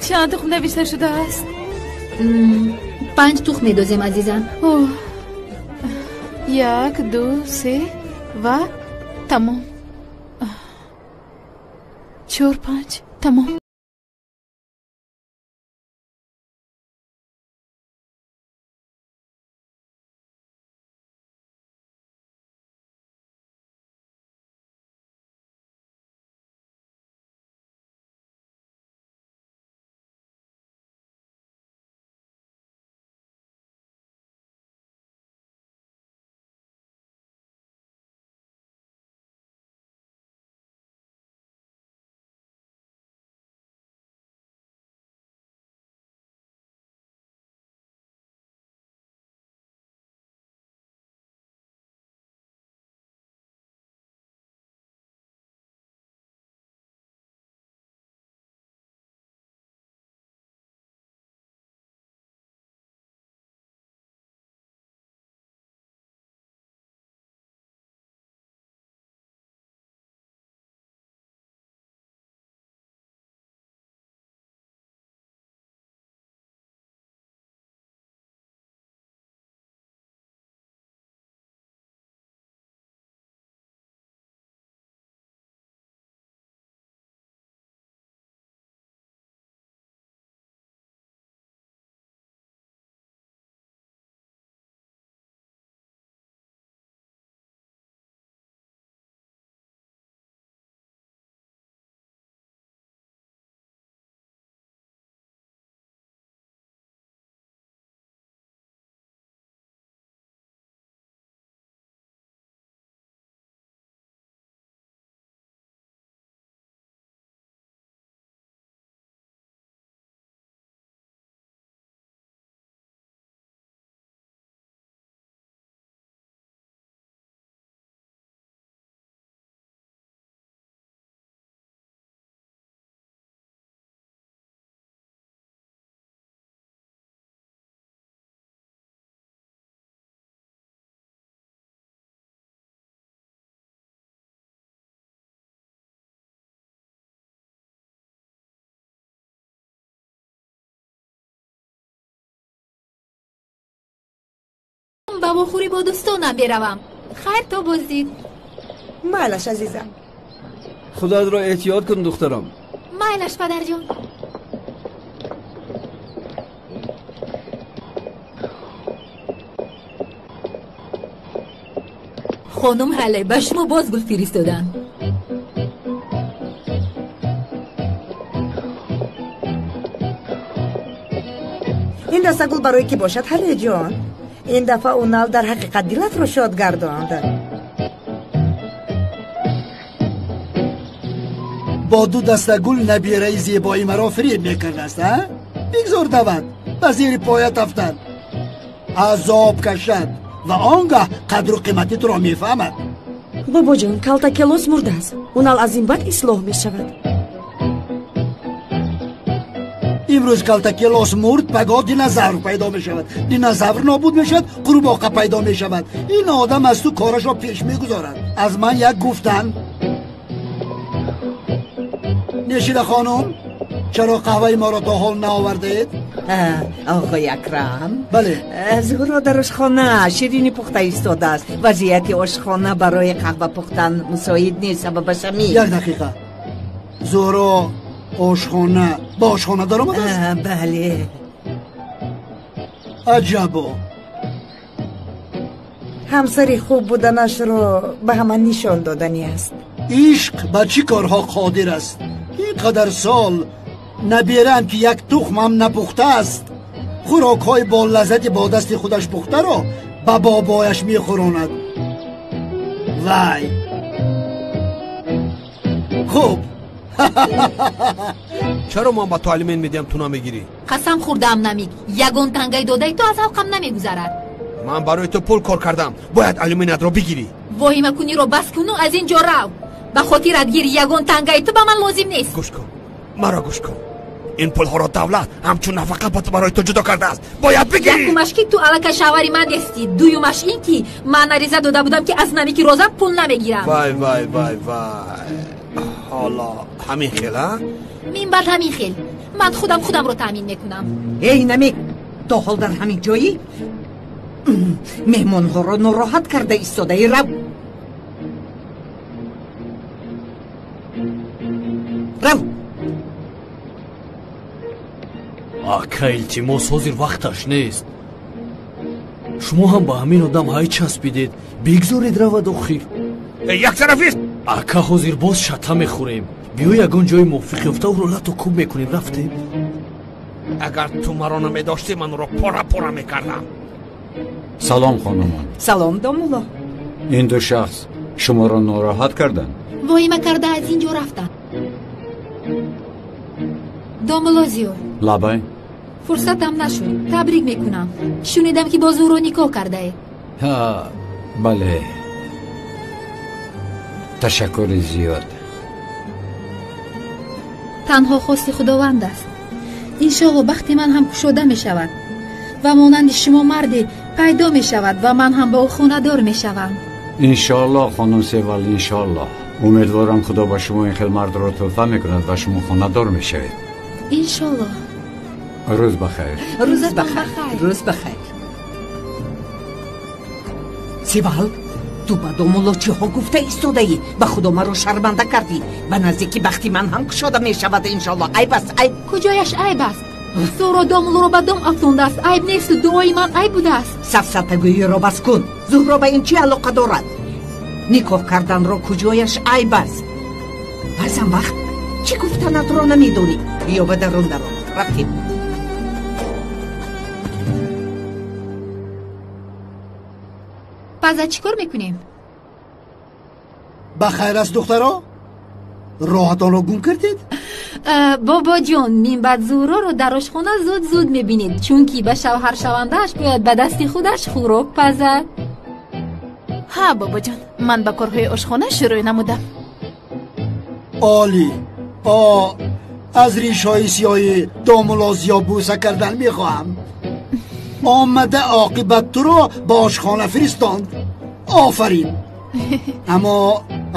چند تخم نوشته شده است؟ 5 تخم میدوزیم عزیزم. 1 2 3 و تمام. 4 5 تمام. بابا خوری با دوستانم بروم. خیر تا بازدید. مالش عزیزم. خودت را احتیاط کن دخترم. مایلش پدر جان. خانم حله به شما باز گل فرستادن. این دسته گل برای کی باشد حله جان؟ این دفعه اونال در حقیقت دلت رو شاد گرداند. با 2 دسته گل نبیره زیبایی مرا فریب میکرده است. بگذار دود به زیر پایت افتد، عذاب کشد و آنگاه قدر و قیمتی تو را میفهمد. بابا جان کالتا کلوس مرده است. اونال از این بعد اصلاح میشود. امروز کالتا کلاس مرد پگاه دینازور پیدا می شود، دینازور نابود می شود، قورباغه پیدا می شود. این آدم از تو کارش را پیش می گذارد. از من یک گفتن. نشیده خانم چرا قهوه ما را تا حال نآوردید؟ آقای اکرم بله. زهرا در آشخانه شیرینی پخته ایستاده است. وضعیت آشخانه برای قهوه پختن مساعد نیست. سبب شمی. 1 دقیقه. زهرا آشخانه با آشخانه در آمده است؟ بله. عجبا همسری خوب بودنش رو به همه نشان دادنی است. عشق به چی کارها قادر است؟ اینقدر سال نبیرم که یک تخمم نپخته است خوراک های با لذت با دست خودش پخته را به بابایش میخوراند. وای خوب چرا من با تو علمین میدیم تو نمیگیری؟ قسم خوردم نمیگ یگون تنگای دادای تو از حلقم نمیگذرد. من برای تو پول کار کردم باید علمینت رو بگیری. واهمه کنی رو بس کنو از اینجا رو به خاطرت گیری یگون تنگای تو به من لازم نیست. گوش کن مرا گوش کن این پول ها را دولت همچون نفقه برای تو جدا کرده است باید بگیری. یکمش که تو علکه شواری من دستی دویمش این که من نریزه داده بودم که از نمی که روزم پول نمیگیرم. وای وای وای وای حالا همین خیل ها؟ من بعد همین خیل من خودم رو تامین میکنم. ای نمی تو حال در همین جایی مهمان ها رو ناراحت کرده ایستاده ای رو ака илтимос ҳозир вақташ нест. шумо ҳам ба ҳамин одам ҳай часпидед бигзоред равад охир. яксарафист ака ҳозир боз шата мехӯрем биё ягон ҷои мувофиқ ёфта ӯро лату кӯб мекунем рафтем. агар ту маро намедошти манро пора пора мекардам. салом хонумон. салом домуло. ин ду шахс шуморо нороҳат карданд? воҳима карда аз ин ҷо рафтанд. домулозиё лабай фурсатам нашуд табрик мекунам шунидам ки бо зӯро никоҳ кардаед. ҳа бале ташаккури зиёд. танҳо хости худованд аст. иншоалло бахти ман ҳам кушода мешавад ва монанди шумо марде пайдо мешавад ва ман ҳам ба ӯ хонадор мешавам. иншоалло хонум севал иншоалло. умедворам худо ба шумо ин хел мардро тӯҳфа мекунад ва шумо хонадор мешавед. иншоалло. рӯз бахайр. рӯз бахайр. рӯз бахайр. севал ту ба домуло чиҳо гуфта истодаӣ? ба худо маро шарманда кардӣ. ба наздики бахти ман ҳам кушода мешавад иншоалло. айб аст айб. куҷояш айб аст? зӯро домулро ба дом афтондааст. айб несту дуои ман айб будааст. сафсатагӯиро бас кун. зӯҳро ба ин чӣ алоқа дорад? никоҳ карданро куҷояш айб аст. баъзан вақт чӣ гуфтанатро намедонӣ. биё ба дарун дарон рафтем. паза чӣ кор мекунем? ба хайр аст духтаро? роҳатонро гум кардед? бобоҷон минбаъд зӯҳроро дар ошхона зуд зуд мебинед чунки ба шавҳаршавандааш бояд ба дасти худаш хӯрок пазад. ҳа бобоҷон ман ба корҳои ошхона шурӯъ намудам. оли аз ришҳои сиёҳи домулозиё буса кардан мехоҳам. омада оқибат туро ба ошхона фиристонд. офарин. аммо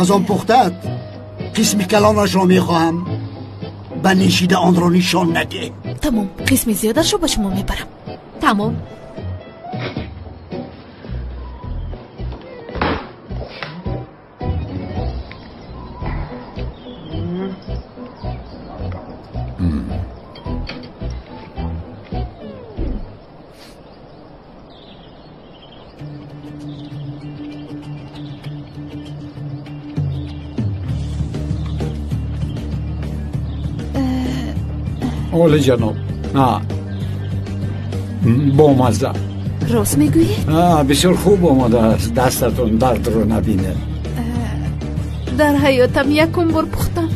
аз он пухтат қисми калонашро мехоҳам. ба нишида онро нишон наде. тамом қисми зиёдашро ба шумо мебарам. тамом. اولی جناب با مزه. راست میگویید؟ بسیار خوب آمده است. دستتون درد رو نبینه. در حیاتم یکم بار پختم.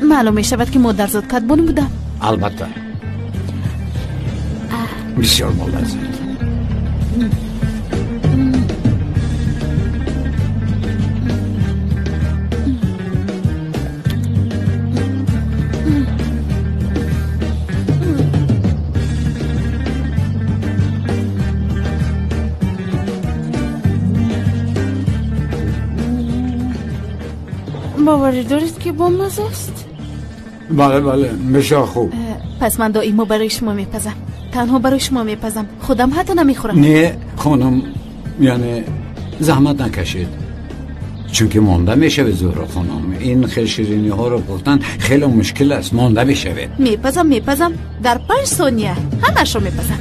معلوم می شود که مادر زاد کدبانی بودم. البته بسیار ملزم. باوری دارید که با مزه است؟ بله بله بسیار خوب. پس من دائما برای شما میپزم. تنها برای شما میپزم. خودم حتی نمیخورم. نه خانم یعنی زحمت نکشید. چون که مانده میشه زهرا خانم. این خیلی شیرینی ها رو گفتن خیلی مشکل است، مانده میشه. میپزم در 5 ثانیه همش رو میپزم.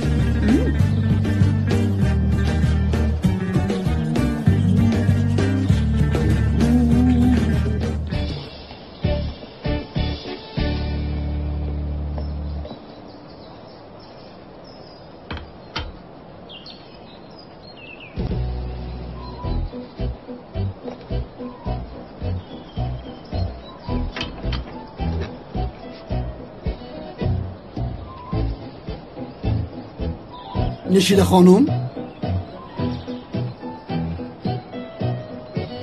نشیده خانم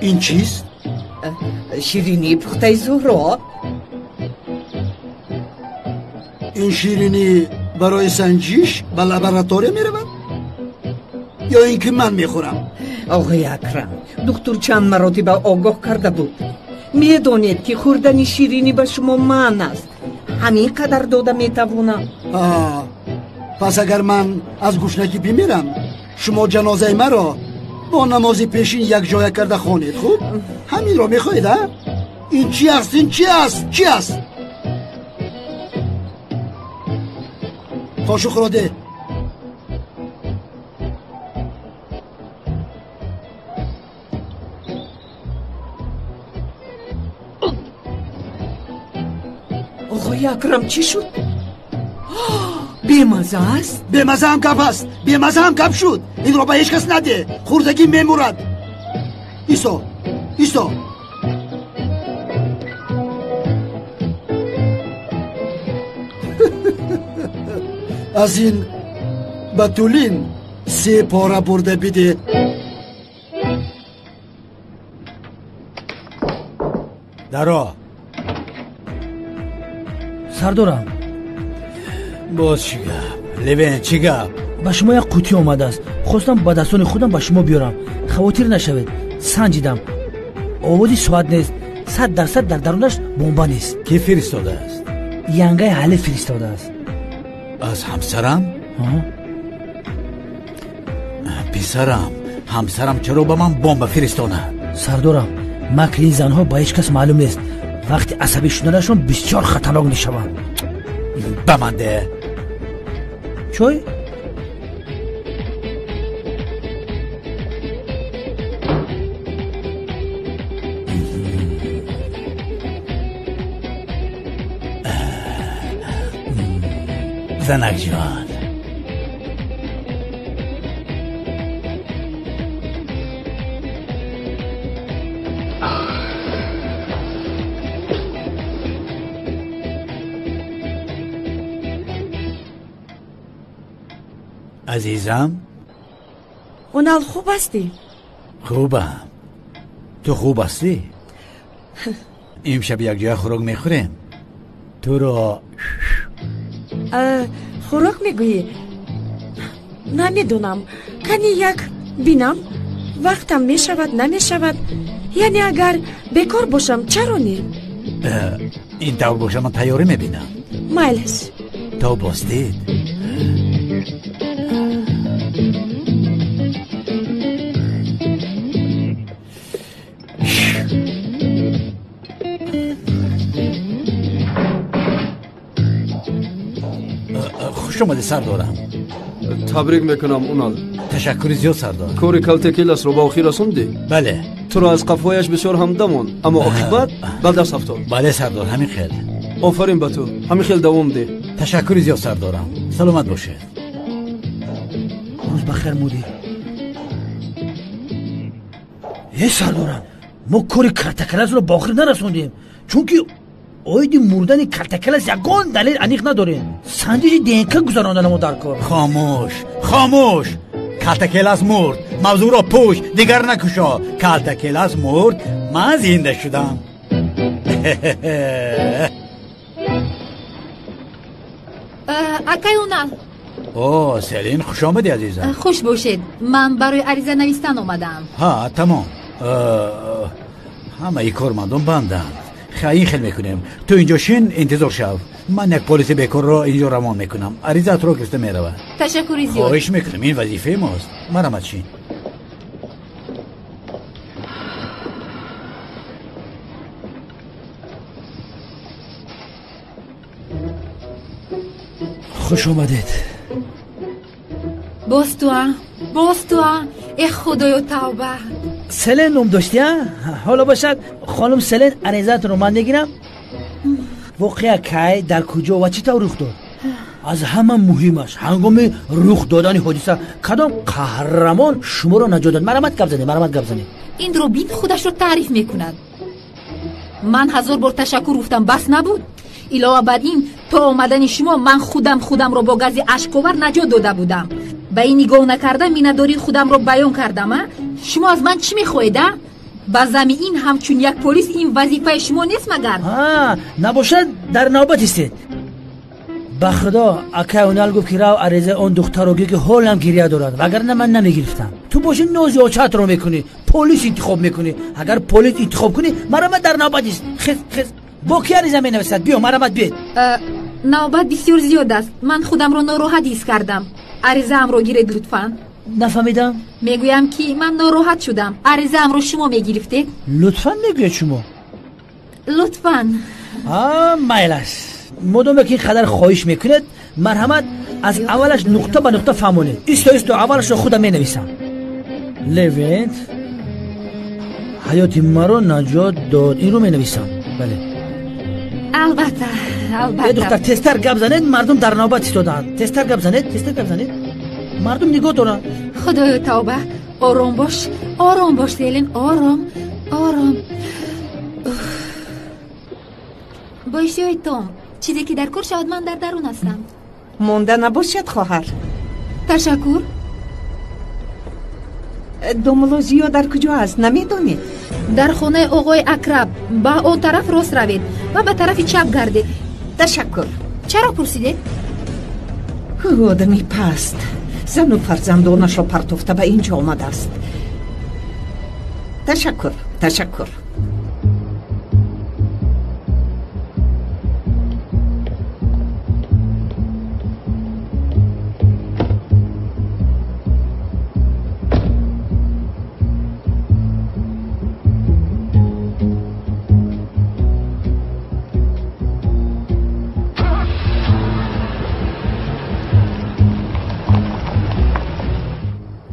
این چیست؟ شیرینی پخته زهرا. این شیرینی برای سنجش به لابراتوری میرود یا اینکه من میخورم؟ آقای اکرم، دکتر چند مراتبه آگاه کرده بود. میدونید که خوردن شیرینی به شما منع است. همین قدر داده میتوانم. پس اگر من از گوشنگی بمیرم شما جنازه مرا با نماز پیشین یک جای کرده خوانید. خوب همین رو میخواید؟ این چی است؟ این چی است؟ قاشق را ده. آقای اکرم چی شد؟ بیمزه است؟ بیمزه هم کپ است. بیمزه هم کپ شد. این رو به هیچ کس نده، خوردگی میمورد. ایسا از این بطولین 3 پاره برده بده. درا سردارم باز چی گپ؟ لوین چی گپ؟ به شما یک قوطی آمده است. خواستم با دستان خودم به شما بیارم. خواطر نشوید. سنجیدم آوازی ساعت نیست. 100% در درونش بمب نیست. کی فرستاده است؟ ینگای حل فرستاده است. از همسرم؟ پسرم، همسرم چرا به من بمب فرستانه؟ سردارم مکر این زنها با هیچ کس معلوم نیست. وقتی عصبی شدنشون بسیار خطرناک میشوند. بمانده چوی؟ زنک جان عزیزم اونال خوب هستی؟ خوبم. تو خوب هستی؟ امشب یک جای خوراک میخوریم. تو را خوراک میگویی؟ نمیدونم. کنی یک بینم وقتم میشود نمیشود. یعنی اگر بکار باشم چرا نی؟ این طور باشه من تیاری میبینم. مایلش تو باستید خوش اومدی سردارم. تبریک میکنم اونال. تشکر زیاد سردار. کوری کلتکیلاس رو با اخیر رسوندی؟ بله. تو را از قفایش بسیار همدمون اما عاقبت به دست افتاد. بله سردار همین خیلی. آفرین به تو. همین خیلی دوام ده. تشکر زیاد سردارم. سلامت باشه. روز بخیر مدیر. سردارم ما کوری کلتکیلاس رو با اخیر نرسوندیم چون که اویدی مردن کلتکیلاس یگان دلیل انیق نداریم. سنجش دینکه گذراندن ما در کار. خاموش کلتکیلاس مرد. موضوع را پوش دیگر نکشا. کلتکیلاس مرد من زنده شدم. اکای اونال. سلین خوش آمدی عزیزم. خوش باشید. من برای عریضه نویستن اومدم. تمام. همه ای کارمندان بندند. خیلی خیلی میکنیم. تو اینجا شین انتظار شو. من یک پلیس بیکار را اینجا روان میکنم. عریضت را گرفته میروه. تشکری زیاد. خواهش میکنم این وظیفه ماست. مرحمت شین. خوش اومدید. باز تو ای خدایا توبه. سلن نوم داشتی ها؟ حالا باشد خانم سلن عریضت رو من نگیرم. واقعا کی در کجا و چی طور رخ داد؟ از همه مهمش هنگام رخ دادن حادثه کدام قهرمان شما رو نجات داد؟ مرامت گپ زنید. این دوربین خودش رو تعریف میکند. من 1000 بار تشکر گفتم بس نبود. علاوه بر این تا آمدن شما من خودم رو با گاز اشک‌آور نجات داده بودم. به این نگاه نکرده مینه‌داری خودم رو بیان کردم. شما از من چی میخواهید؟ با زمین همچون یک پلیس این وظیفه شما نیست مگر؟ نباشد در نوبت استید. به خدا اکا اونال گفت که راو عریضه اون دختر رو که حالم گریه دارد وگرنه من نمیگرفتم. تو باشی نوزیاچت رو میکنی، پلیس انتخاب میکنی. اگر پلیس انتخاب کنی مرامت در نوبت است. خیز با کی عریضه مینویسد؟ بیا مرامت بیاد. نوبت بسیار زیاد است. من خودم رو ناراحت حس کردم. عریضه ام رو گیرید لطفاً. نفهمیدم. میگویم که من ناراحت شدم. عریضه ام رو شما میگرفتید؟ لطفاً میگوید شما. لطفاً. مایل است. مدام که این قدر خواهش میکنید مرحمت از اولش نقطه به نقطه فهمونید. ایستو اولش رو خودم مینویسم. لوینت حیات مرا نجات داد. این رو مینویسم. بله البته یه دختر تستر گپ زنید مردم در نوبت ایستادن. تستر گپ زنید مردم نگاه دارن. خدایا توبه. آرام باش سیلین. آرام باشی توم. چیزی که در کار شود من در درون هستم. مونده نباشد خواهر. تشکر. دومولوژیو در کجا است نمیدونید؟ در خانه آقای اکرم. با اون طرف راست روید و به طرف چپ گردید. تشکر. چرا پرسیدید؟ آدمی پست زن و فرزندانش را پرتفته به اینجا آمده است. تشکر.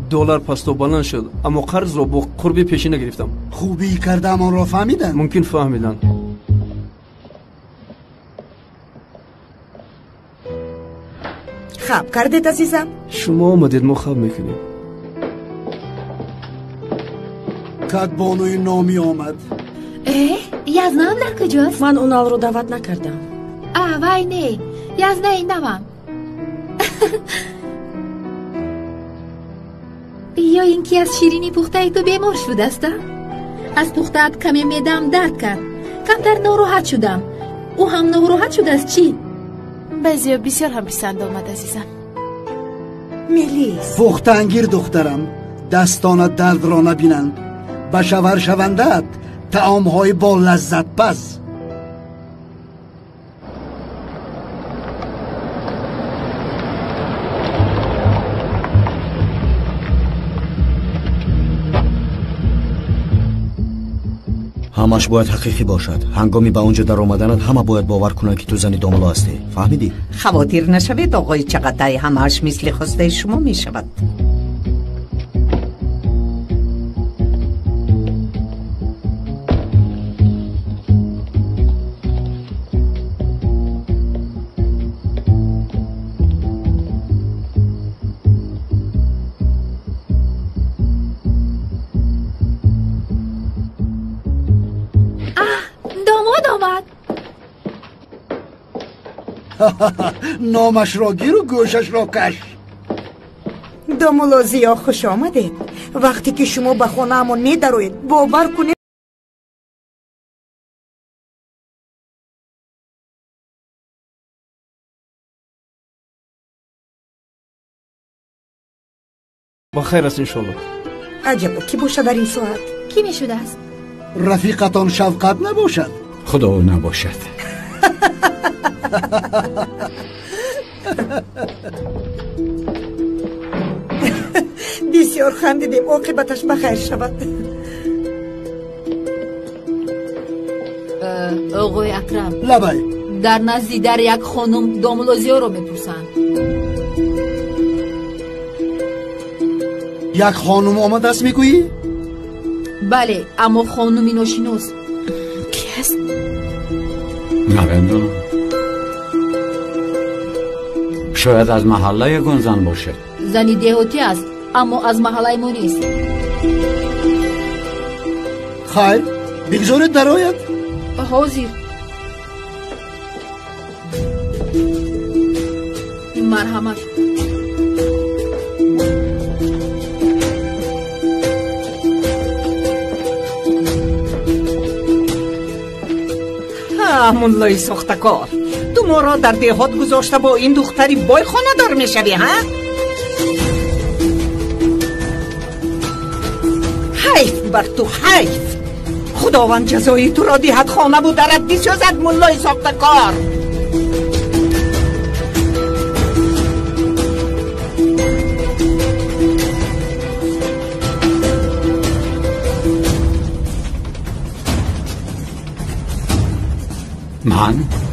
دلار پست و بلند شد اما قرض رو با قربی پیشی نگرفتم. خوبی کردم آن را فهمیدن؟ ممکن فهمیدن. خواب کردید عزیزم؟ شما آمدید ما خواب میکنیم. کدبانوی نامی آمد. یزنه هم در کجاست؟ من اونال رو دعوت نکردم. وای نه یزنه این دوام. یا اینکه از شیرینی پخته تو بیمار شده است. از پخته‌ات کمی معده‌ام درد کرد. کمتر ناراحت شدم. او هم ناراحت شده است. چی؟ بسیار هم پسند آمد عزیزم. میلیس پختنگیر دخترم دستانت درد را نبینند. به شور شوندت طعام های با لذت پز. همش باید حقیقی باشد. هنگامی به اونجا در آمدنت همه باید باور کنند که تو زنی داملا هستی. فهمیدی؟ خواطر نشوید آقای چقدر همش مثل خواسته شما می شود. نامش را گیر و گوشش را کش. دومولوژیا خوش آمدید. وقتی که شما به خانه همون می دروید باور کنید با خیر است انشالله. عجبا کی باشه در این ساعت؟ کی می شده است؟ رفیقتان شفقت نباشد؟ خدا نباشد. بسیار خندیدیم. عاقبتش بخیر شود. آقای اکرم لبای дар назди дар як хонум домулозиёро мепурсанд. як خانم آمدست میگویی؟ бале, аммо хонуми ношинос. ки аст? نمیدونم. شاید از محله یگون زن باشه. зани деҳотӣ аст, аммо аз маҳаллаи мо нест. خیر بگذارید درآید. ҳозир. марҳамат. муллои сохтакор, ту моро дар деҳот гузошта бо ин духтари бой хонадор мешавӣ, ҳа? ҳайф бар ту, ҳайф. худованд ҷазои туро диҳад, хона бударат бисозад, муллои сохтакор. من؟